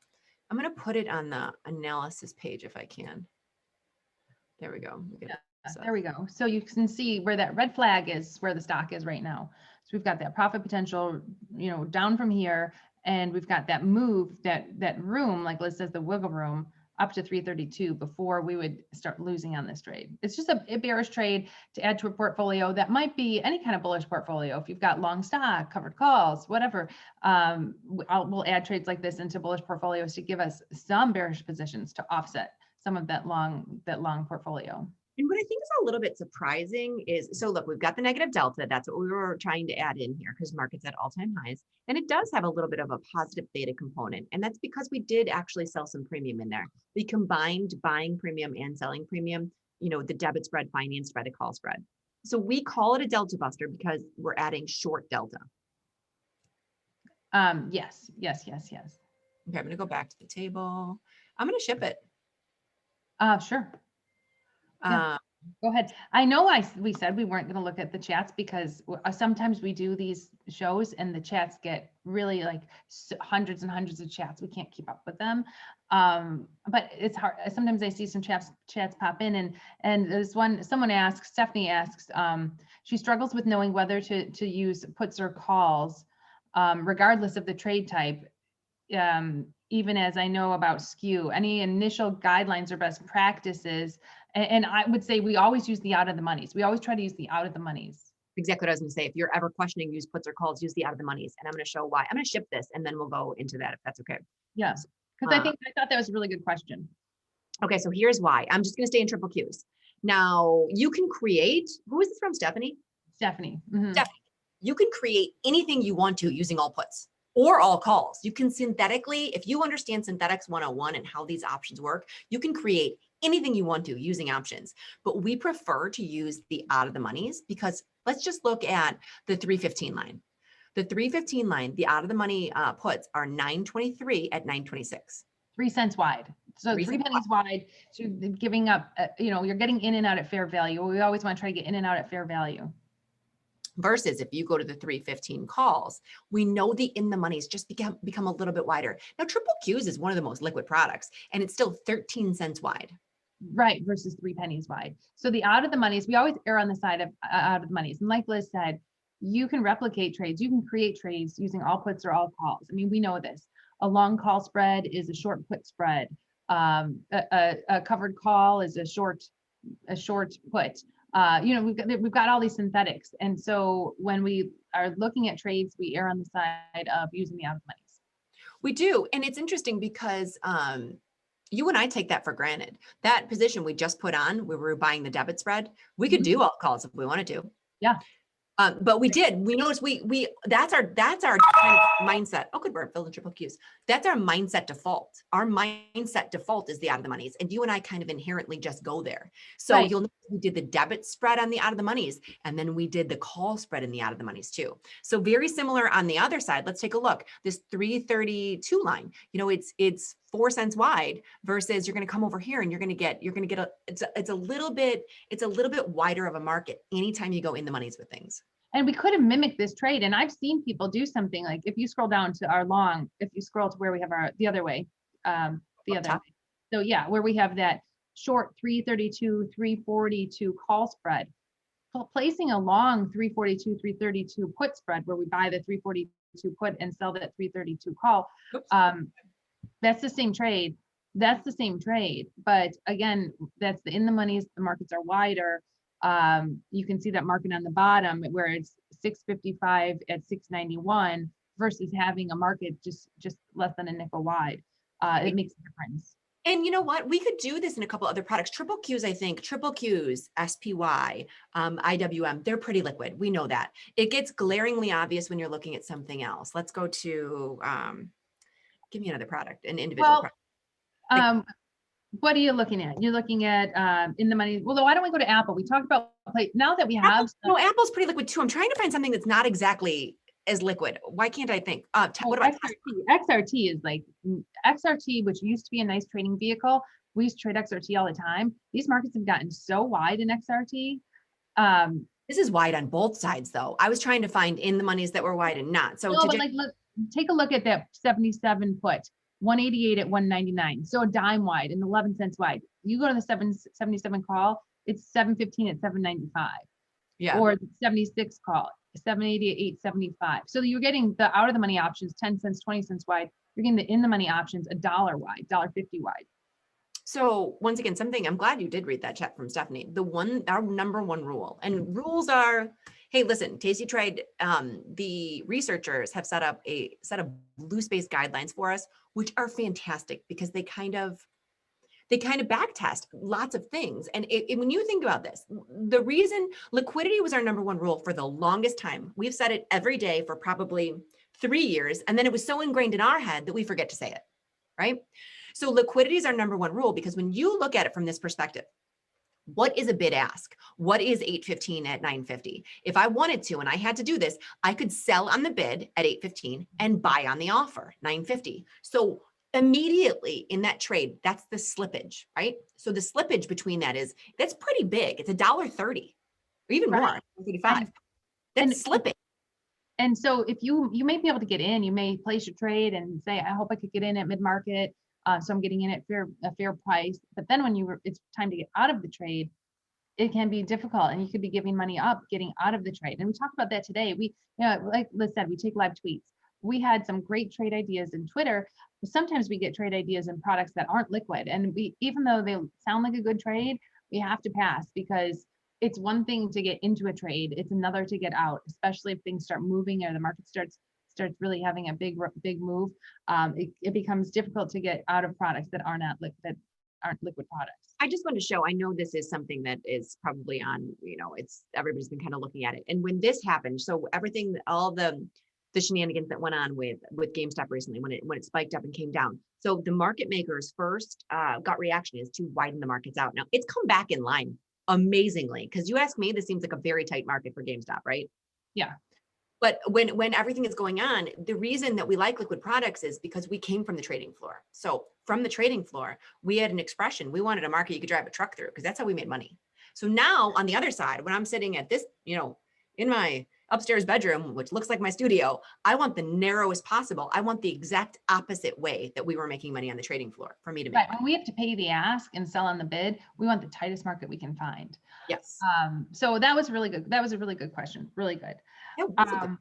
Speaker 1: I'm going to put it on the analysis page if I can. There we go.
Speaker 2: There we go. So you can see where that red flag is, where the stock is right now. So we've got that profit potential, down from here, and we've got that move, that room, like Liz says, the wiggle room, up to 332 before we would start losing on this trade. It's just a bearish trade to add to a portfolio that might be any kind of bullish portfolio. If you've got long stock, covered calls, whatever, we'll add trades like this into bullish portfolios to give us some bearish positions to offset some of that long portfolio.
Speaker 1: And what I think is a little bit surprising is, so look, we've got the negative delta. That's what we were trying to add in here because market's at all-time highs. And it does have a little bit of a positive theta component. And that's because we did actually sell some premium in there. We combined buying premium and selling premium, the debit spread financed by the call spread. So we call it a delta buster because we're adding short delta.
Speaker 2: Yes. Okay,
Speaker 1: I'm going to go back to the table. I'm going to ship it.
Speaker 2: Sure. Yeah. Go ahead. I know we said we weren't going to look at the chats because sometimes we do these shows and the chats get really like hundreds and hundreds of chats. We can't keep up with them. But it's hard. Sometimes I see some chats pop in and there's someone asks, Stephanie asks, she struggles with knowing whether to use puts or calls, regardless of the trade type. Even as I know about skew, any initial guidelines or best practices. And I would say we always use the out of the monies. We always try to use the out of the monies.
Speaker 1: Exactly what I was going to say. If you're ever questioning use puts or calls, use the out of the monies. And I'm going to show why. I'm going to ship this and then we'll go into that if that's okay.
Speaker 2: Yes, because I thought that was a really good question.
Speaker 1: Okay, so here's why. I'm just going to stay in triple Qs. Now you can create, who is this from, Stephanie?
Speaker 2: Stephanie.
Speaker 1: Mm-hmm. Stephanie, you can create anything you want to using all puts or all calls. You can synthetically, if you understand synthetics 101 and how these options work, you can create anything you want to using options. But we prefer to use the out of the monies because let's just look at the 315 line. The 315 line, the out of the money puts are 923 at 926. 3 cents wide.
Speaker 2: So 3 pennies wide. So you're giving up, you're getting in and out at fair value. We always want to try to get in and out at fair value.
Speaker 1: Versus if you go to the 315 calls, we know the in the monies just become a little bit wider. Now, triple Qs is one of the most liquid products and it's still 13 cents wide.
Speaker 2: Right, versus 3 pennies wide. So the out of the monies, we always err on the side of out of the monies. And like Liz said, you can replicate trades. You can create trades using all puts or all calls. I mean, we know this. A long call spread is a short put spread. A covered call is a short put. We've got all these synthetics. And so when we are looking at trades, we err on the side of using the out of the monies.
Speaker 1: We do. And it's interesting because you and I take that for granted. That position we just put on where we were buying the debit spread, we could do alt calls if we wanted to.
Speaker 2: Yeah.
Speaker 1: But we did. We noticed that's our kind of mindset. Oh, good word, Phil and triple Qs. That's our mindset default. Our mindset default is the out of the monies, and you and I kind of inherently just go there. So
Speaker 2: Right.
Speaker 1: you'll notice we did the debit spread on the out of the monies, and then we did the call spread in the out of the monies too. So very similar on the other side. Let's take a look. This 332 line. You know, it's 4 cents wide versus you're going to come over here and you're going to get it's a little bit wider of a market anytime you go in the monies with things.
Speaker 2: And we could have mimicked this trade. And I've seen people do something like, if you scroll down to our long, if you scroll to where we have the other way. So yeah, where we have that short 332, 342 call spread, placing a long 342, 332 put spread where we buy the 342 put and sell that 332 call. That's the same trade. But again, that's in the monies, the markets are wider. You can see that market on the bottom where it's 655 at 691 versus having a market just less than a nickel wide. It makes a difference.
Speaker 1: And you know what? We could do this in a couple other products. Triple Qs, I think, triple Qs, SPY, IWM, they're pretty liquid. We know that. It gets glaringly obvious when you're looking at something else. Let's go to, give me another product, an individual product.
Speaker 2: What are you looking at? You're looking at in the money. Well, why don't we go to Apple? We talked about now that we have.
Speaker 1: No, Apple's pretty liquid too. I'm trying to find something that's not exactly as liquid. Why can't I think? What about
Speaker 2: XRT? Is like XRT, which used to be a nice trading vehicle. We used to trade XRT all the time. These markets have gotten so wide in XRT.
Speaker 1: This is wide on both sides, though. I was trying to find in the monies that were wide and not. So,
Speaker 2: take a look at that 77 put. 188 at 199, so a dime wide and 11 cents wide. You go to the 777 call, it's 715 at 795.
Speaker 1: Yeah.
Speaker 2: Or the 76 call, 780 at 875. So you're getting the out of the money options 10 cents, 20 cents wide. You're getting the in the money options $1 wide, $1.50 wide.
Speaker 1: So once again, something I'm glad you did read that chat from Stephanie. Our number one rule, and rules are, hey, listen, Tastytrade, the researchers have set up a set of loose-based guidelines for us, which are fantastic because they kind of back test lots of things. And when you think about this, the reason liquidity was our number one rule for the longest time, we've said it every day for probably 3 years. And then it was so ingrained in our head that we forget to say it, right? So liquidity is our number one rule because when you look at it from this perspective, what is a bid ask? What is 815 at 950? If I wanted to, and I had to do this, I could sell on the bid at 815 and buy on the offer, 950. So immediately in that trade, that's the slippage, right? So the slippage between that's pretty big. It's $1.30 or even more, 35. That's slipping.
Speaker 2: And so if you may be able to get in, you may place your trade and say, I hope I could get in at mid-market. So I'm getting in at a fair price. But then when it's time to get out of the trade, it can be difficult and you could be giving money up, getting out of the trade. And we talked about that today. Like Liz said, we take live tweets. We had some great trade ideas in Twitter. Sometimes we get trade ideas in products that aren't liquid. And even though they sound like a good trade, we have to pass because it's one thing to get into a trade. It's another to get out, especially if things start moving or the market starts really having a big move. It becomes difficult to get out of products that aren't liquid products.
Speaker 1: I just want to show, I know this is something that is probably on, everybody's been kind of looking at it. And when this happened, so everything, all the shenanigans that went on with GameStop recently, when it spiked up and came down. So the market makers first gut reaction is to widen the markets out. Now it's come back in line amazingly. Cause you ask me, this seems like a very tight market for GameStop, right?
Speaker 2: Yeah.
Speaker 1: But when everything is going on, the reason that we like liquid products is because we came from the trading floor. So from the trading floor, we had an expression. We wanted a market you could drive a truck through because that's how we made money. So now on the other side, when I'm sitting at this, in my upstairs bedroom, which looks like my studio, I want the narrowest possible. I want the exact opposite way that we were making money on the trading floor for me to make money.
Speaker 2: When we have to pay the ask and sell on the bid, we want the tightest market we can find.
Speaker 1: Yes.
Speaker 2: So that was really good. That was a really good question. Really good.
Speaker 1: Yeah, okay.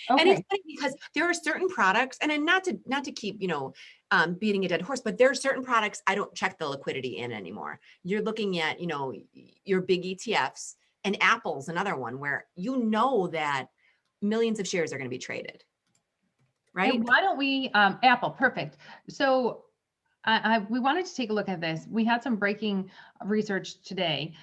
Speaker 1: And it's funny because there are certain products, and not to keep, beating a dead horse, but there are certain products I don't check the liquidity in anymore. You're looking at, your big ETFs, and Apple's another one where that millions of shares are going to be traded. right?
Speaker 2: And why don't we, Apple, perfect. So we wanted to take a look at this. We had some breaking research today,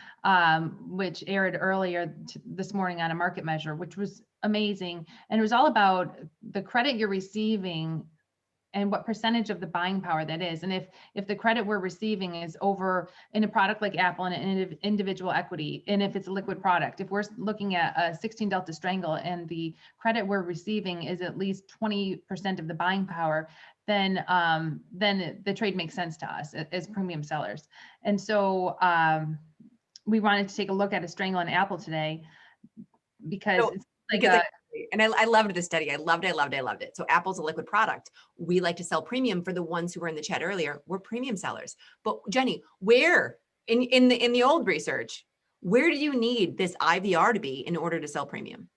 Speaker 2: which aired earlier this morning on a market measure, which was amazing. And it was all about the credit you're receiving and what percentage of the buying power that is. And if the credit we're receiving is over in a product like Apple and an individual equity, and if it's a liquid product, if we're looking at a 16 delta strangle and the credit we're receiving is at least 20% of the buying power, then the trade makes sense to us as premium sellers. And so we wanted to take a look at a strangle in Apple today because
Speaker 1: So,
Speaker 2: it's like
Speaker 1: because I loved this study. I loved it. So Apple's a liquid product. We like to sell premium. For the ones who were in the chat earlier, we're premium sellers. But Jenny, where in the old research, where do you need this IVR to be in order to sell premium?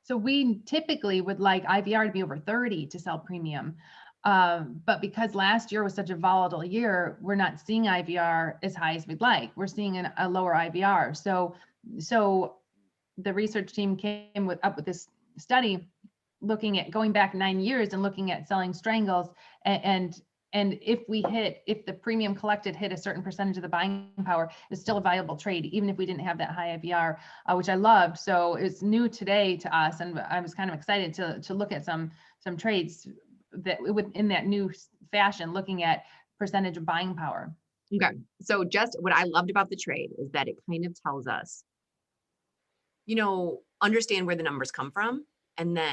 Speaker 2: So we typically would like IVR to be over 30 to sell premium. But because last year was such a volatile year, we're not seeing IVR as high as we'd like. We're seeing a lower IVR. So the research team came up with this study looking at going back 9 years and looking at selling strangles and if the premium collected hit a certain percentage of the buying power, it's still a viable trade, even if we didn't have that high IVR, which I loved. So it's new today to us, and I was kind of excited to look at some trades that in that new fashion, looking at percentage of buying power.
Speaker 1: Okay, so just what I loved about the trade is that it kind of tells us, understand where the numbers come from and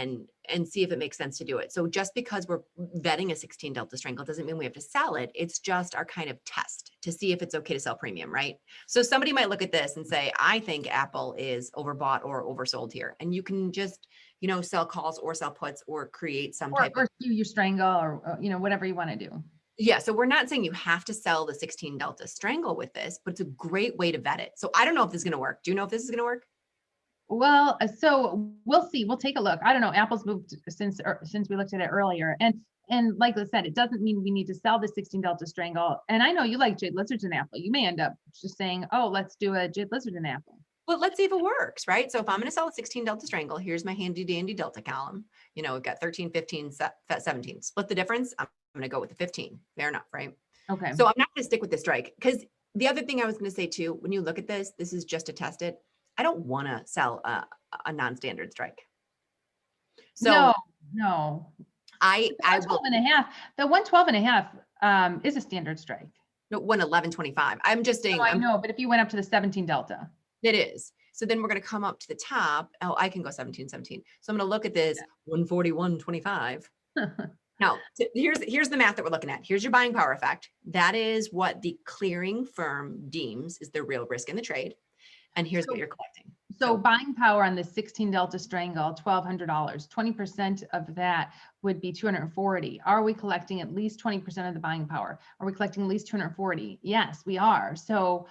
Speaker 1: see if it makes sense to do it. So just because we're vetting a 16 delta strangle doesn't mean we have to sell it. It's just our kind of test to see if it's okay to sell premium, right? So somebody might look at this and say, I think Apple is overbought or oversold here. And you can just, sell calls or sell puts or create some type of
Speaker 2: your strangle or whatever you want to do.
Speaker 1: Yeah, so we're not saying you have to sell the 16 delta strangle with this, but it's a great way to vet it. So I don't know if this is going to work. Do you know if this is going to work?
Speaker 2: Well, so we'll see. We'll take a look. I don't know. Apple's moved since we looked at it earlier, and like I said, it doesn't mean we need to sell the 16 delta strangle. And I know you like jade lizards in Apple. You may end up just saying, "Oh, let's do a jade lizard in Apple."
Speaker 1: Well, let's see if it works, right? So if I'm going to sell a 16 delta strangle, here's my handy dandy delta column. We've got 13, 15, 17. Split the difference. I'm going to go with the 15. Fair enough, right?
Speaker 2: Okay.
Speaker 1: So I'm not going to stick with the strike, because the other thing I was going to say too, when you look at this is just to test it. I don't want to sell a non-standard strike. So
Speaker 2: no.
Speaker 1: I will.
Speaker 2: 112.5. The 112.5 is a standard strike.
Speaker 1: No, 111.25. I'm just saying.
Speaker 2: No, I know, but if you went up to the 17 delta.
Speaker 1: It is. So then we're going to come up to the top. Oh, I can go 17. So I'm going to look at this 141.25. Now, here's the math that we're looking at. Here's your buying power effect. That is what the clearing firm deems is the real risk in the trade. And here's what you're collecting.
Speaker 2: So buying power on the 16 delta strangle, $1,200. 20% of that would be 240. Are we collecting at least 20% of the buying power? Are we collecting at least 240? Yes, we are. So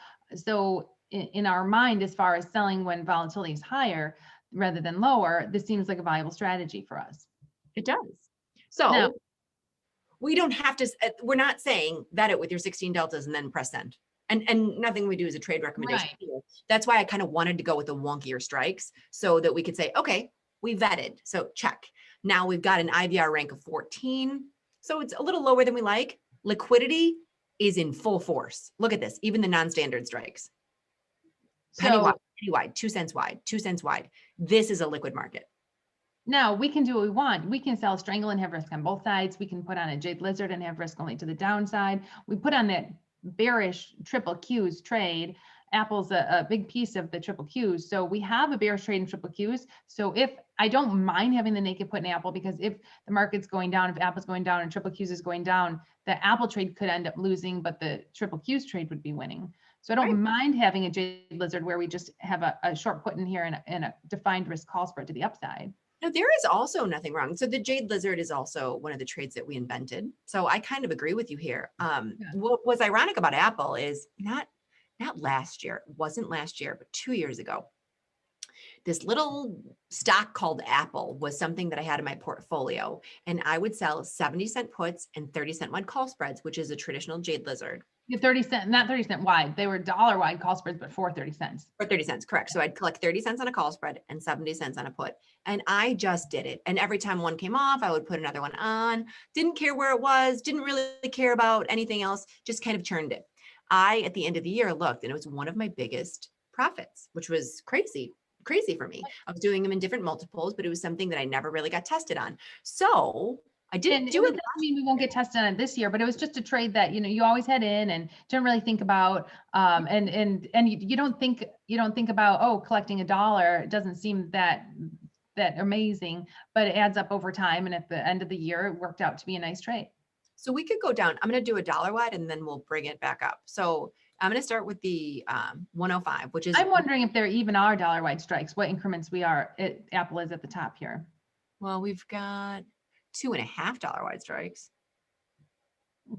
Speaker 2: in our mind, as far as selling when volatility is higher rather than lower, this seems like a viable strategy for us.
Speaker 1: It does. So now, we don't have to, we're not saying vet it with your 16 deltas and then press send. And nothing we do is a trade recommendation. Right. That's why I kind of wanted to go with the wonkier strikes so that we could say, okay, we vetted. So check. Now we've got an IVR rank of 14. So it's a little lower than we like. Liquidity is in full force. Look at this, even the non-standard strikes. Penny wide, 2 cents wide, 2 cents wide. This is a liquid market.
Speaker 2: Now we can do what we want. We can sell a strangle and have risk on both sides. We can put on a jade lizard and have risk only to the downside. We put on that bearish triple Qs trade. Apple's a big piece of the triple Qs. So we have a bearish trade in triple Qs. So if I don't mind having the naked put in Apple, because if the market's going down, if Apple's going down and triple Qs is going down, the Apple trade could end up losing, but the triple Qs trade would be winning. So I don't mind having a jade lizard where we just have a short put in here and a defined risk call spread to the upside.
Speaker 1: No, there is also nothing wrong. So the jade lizard is also one of the trades that we invented. So I kind of agree with you here. What was ironic about Apple is not last year. It wasn't last year, but 2 years ago. This little stock called Apple was something that I had in my portfolio, and I would sell 70-cent puts and 30-cent wide call spreads, which is a traditional jade lizard.
Speaker 2: You 30 cent, not 30 cent wide. They were dollar wide call spreads, but for 30 cents.
Speaker 1: For 30 cents, correct. So I'd collect 30 cents on a call spread and 70 cents on a put. And I just did it. And every time one came off, I would put another one on. Didn't care where it was, didn't really care about anything else, just kind of churned it. At the end of the year, looked, and it was one of my biggest profits, which was crazy for me. I was doing them in different multiples, but it was something that I never really got tested on. So I didn't do it.
Speaker 2: Doesn't mean we won't get tested on it this year, but it was just a trade that, you always head in and didn't really think about, and you don't think about, oh, collecting $1. It doesn't seem that amazing, but it adds up over time. And at the end of the year, it worked out to be a nice trade.
Speaker 1: So we could go down. I'm going to do a dollar wide and then we'll bring it back up. So I'm going to start with the 105, which is.
Speaker 2: I'm wondering if there even are dollar wide strikes, what increments Apple is at the top here.
Speaker 1: Well, we've got $2.50 wide strikes.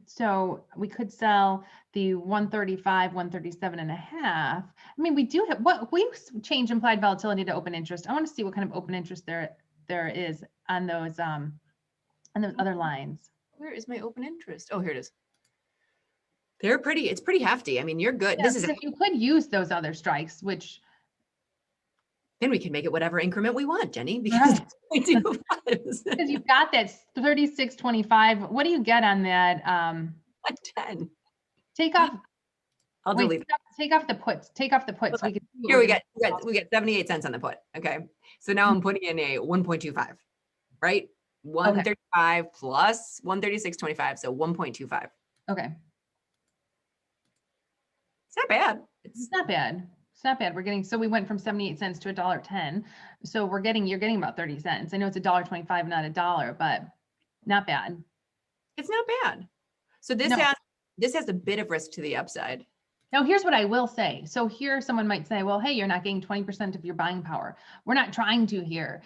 Speaker 2: So we could sell the 135, 137.5. I mean, we do have we change implied volatility to open interest. I want to see what kind of open interest there is on those other lines.
Speaker 1: Where is my open interest? Oh, here it is. It's pretty hefty. I mean, you're good.
Speaker 2: Yeah, you could use those other strikes, which
Speaker 1: then we can make it whatever increment we want, Jenny, because we do.
Speaker 2: Because you've got that 36.25. What do you get on that?
Speaker 1: 10.
Speaker 2: Take off.
Speaker 1: I'll delete.
Speaker 2: Take off the puts. Take off the puts.
Speaker 1: Okay. Here we get 78 cents on the put. Okay. So now I'm putting in a 1.25, right? 135 plus 136.25. So 1.25.
Speaker 2: Okay.
Speaker 1: It's not bad.
Speaker 2: It's not bad. It's not bad. We went from 78 cents to $1.10. So you're getting about 30 cents. I know it's $1.25, not $1, but not bad.
Speaker 1: It's not bad. So this has a bit of risk to the upside.
Speaker 2: Now, here's what I will say. So here someone might say, well, hey, you're not getting 20% of your buying power. We're not trying to here.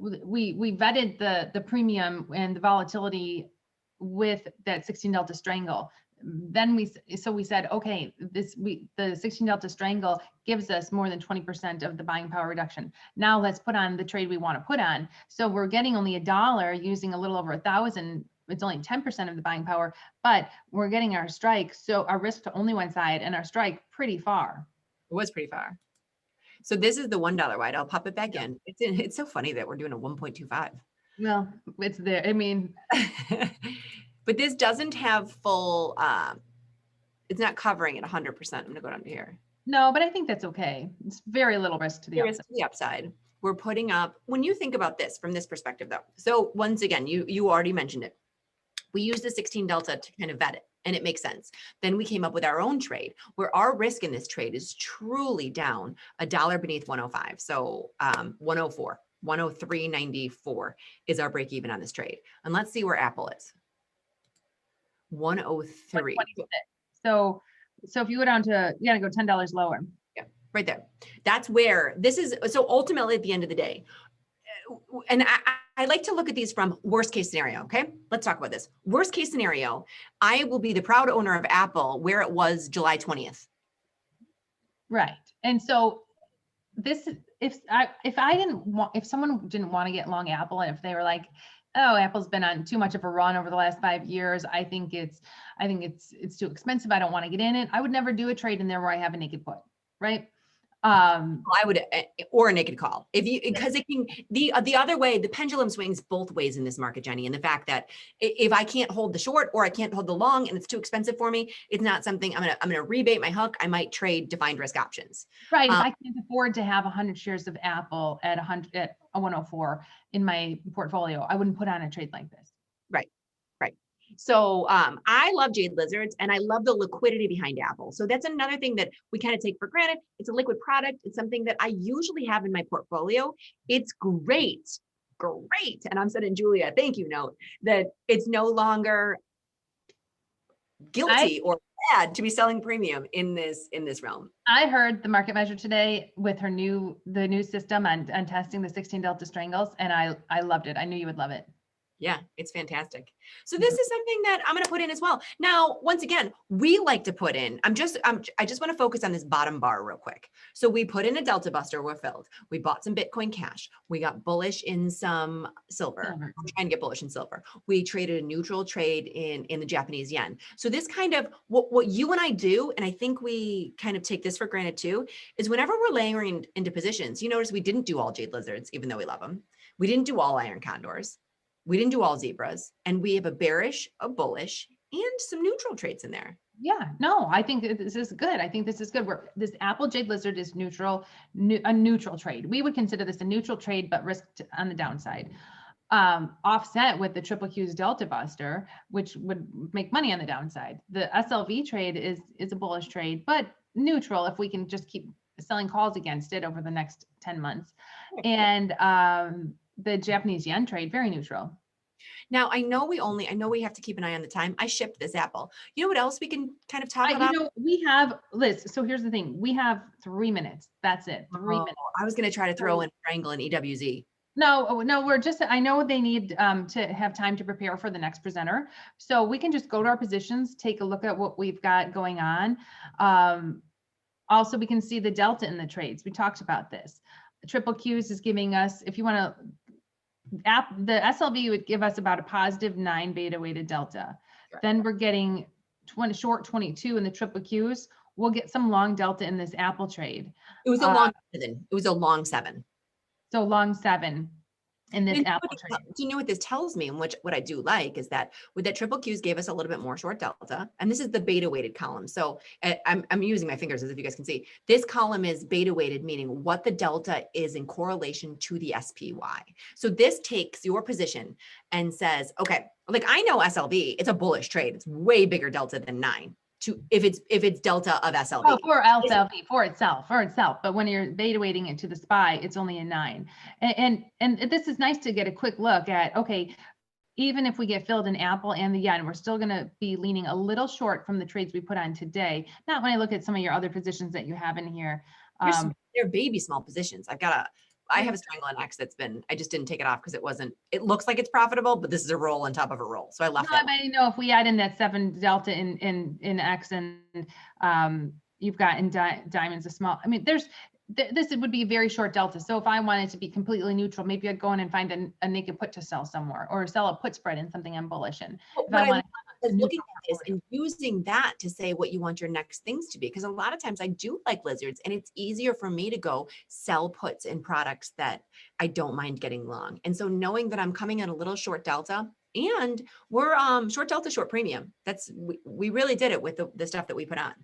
Speaker 2: We vetted the premium and the volatility with that 16 delta strangle. Then we said, okay, the 16 delta strangle gives us more than 20% of the buying power reduction. Now let's put on the trade we want to put on. So we're getting only $1 using a little over 1,000. It's only 10% of the buying power, but we're getting our strike. So our risk to only one side and our strike pretty far.
Speaker 1: It was pretty far. So this is the $1 wide. I'll pop it back in. It's so funny that we're doing a 1.25.
Speaker 2: Well, it's there. I mean,
Speaker 1: but this doesn't have full, it's not covering it 100%. I'm gonna go down to here.
Speaker 2: No, but I think that's okay. It's very little risk to the upside.
Speaker 1: Risk to the upside. We're putting up, when you think about this from this perspective though. So once again, you already mentioned it. We use the 16 delta to kind of vet it and it makes sense. Then we came up with our own trade where our risk in this trade is truly down $1 beneath 105. So 104, 103.94 is our break even on this trade. And let's see where Apple is. 103.
Speaker 2: So if you go down to, you gotta go $10 lower.
Speaker 1: Yeah, right there. That's where this is. So ultimately at the end of the day, and I like to look at these from worst case scenario. Okay, let's talk about this. Worst case scenario, I will be the proud owner of Apple where it was July 20th.
Speaker 2: Right. And so this, if someone didn't want to get long Apple, and if they were like, oh, Apple's been on too much of a run over the last 5 years, I think it's too expensive. I don't want to get in it. I would never do a trade in there where I have a naked put, right?
Speaker 1: I would, or a naked call because it can, the other way, the pendulum swings both ways in this market, Jenny. And the fact that if I can't hold the short or I can't hold the long and it's too expensive for me, it's not something I'm going to rebate my hook. I might trade defined risk options.
Speaker 2: Right. If I can't afford to have 100 shares of Apple at 104 in my portfolio, I wouldn't put on a trade like this.
Speaker 1: Right. So I love Jade Lizards and I love the liquidity behind Apple. So that's another thing that we kind of take for granted. It's a liquid product. It's something that I usually have in my portfolio. It's great. And I'm sending Julia a thank you note that it's no longer guilty or bad to be selling premium in this realm.
Speaker 2: I heard the market measure today with the new system on testing the 16 delta strangles, and I loved it. I knew you would love it.
Speaker 1: Yeah, it's fantastic. So this is something that I'm going to put in as well. Now, once again, we like to put in, I just want to focus on this bottom bar real quick. So we put in a Delta Buster, we're filled. We bought some Bitcoin Cash. We got bullish in some silver. I'm trying to get bullish in silver. We traded a neutral trade in the Japanese yen. So this kind of what you and I do, and I think we kind of take this for granted too, is whenever we're layering into positions, you notice we didn't do all Jade Lizards, even though we love them. We didn't do all Iron Condors. We didn't do all zebras, and we have a bearish, a bullish, and some neutral trades in there.
Speaker 2: Yeah, no, I think this is good. I think this is good. This Apple Jade Lizard is neutral, a neutral trade. We would consider this a neutral trade, but risked on the downside. Offset with the Triple Q's Delta Buster, which would make money on the downside. The SLV trade is a bullish trade, but neutral if we can just keep selling calls against it over the next 10 months. And the Japanese yen trade, very neutral.
Speaker 1: Now, I know we have to keep an eye on the time. I shipped this Apple. You know what else we can kind of talk about?
Speaker 2: We have, Liz, so here's the thing. We have 3 minutes. That's it. 3 minutes.
Speaker 1: I was going to try to throw in Triangle and EWZ.
Speaker 2: No, we're just, I know they need to have time to prepare for the next presenter. So we can just go to our positions, take a look at what we've got going on. Also, we can see the delta in the trades. We talked about this. Triple Q's is giving us, if you want to, the SLV would give us about a +9 beta weighted delta. Right. Then we're getting short 22 in the Triple Q's. We'll get some long delta in this Apple trade.
Speaker 1: It was a long 7. It was a long 7.
Speaker 2: So long 7 in this Apple trade.
Speaker 1: Do you know what this tells me? And what I do like is that with that Triple Q's gave us a little bit more short delta. And this is the beta weighted column. So I'm using my fingers as if you guys can see. This column is beta weighted, meaning what the delta is in correlation to the SPY. So this takes your position and says, okay, like I know SLV, it's a bullish trade. It's way bigger delta than 9. If it's delta of SLV.
Speaker 2: Oh, for SLV, for itself. But when you're beta weighting it to the SPY, it's only a 9. And this is nice to get a quick look at, okay, even if we get filled in Apple and the yen, we're still going to be leaning a little short from the trades we put on today. Not when I look at some of your other positions that you have in here.
Speaker 1: They're baby small positions. I have a Strangle and X that's I just didn't take it off because it looks like it's profitable, but this is a roll on top of a roll. So I left it.
Speaker 2: I know if we add in that 7 delta in X and you've got in diamonds a small, I mean, this would be a very short delta. So if I wanted to be completely neutral, maybe I'd go in and find a naked put to sell somewhere or sell a put spread in something I'm bullish in.
Speaker 1: Looking at this and using that to say what you want your next things to be. Because a lot of times I do like lizards and it's easier for me to go sell puts in products that I don't mind getting long. And so knowing that I'm coming in a little short delta and we're short delta, short premium. We really did it with the stuff that we put on.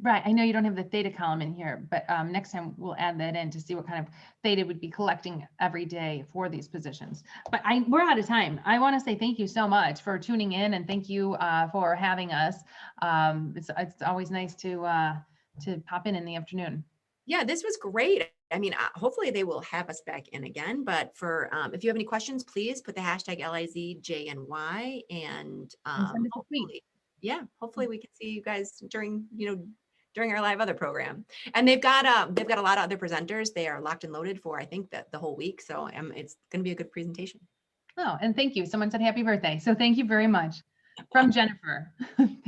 Speaker 2: Right. I know you don't have the theta column in here, but next time we'll add that in to see what kind of theta would be collecting every day for these positions. But we're out of time. I want to say thank you so much for tuning in and thank you for having us. It's always nice to pop in the afternoon.
Speaker 1: Yeah, this was great. I mean, hopefully they will have us back in again. But for if you have any questions, please put the hashtag LIZJNY and hopefully we can see you guys during our live other program. And they've got a lot of other presenters. They are locked and loaded for I think that the whole week. So it's going to be a good presentation.
Speaker 2: Oh, and thank you. Someone said happy birthday. So thank you very much. From Jennifer.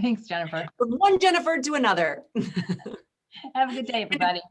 Speaker 2: Thanks, Jennifer.
Speaker 1: From one Jennifer to another.
Speaker 2: Have a good day, everybody.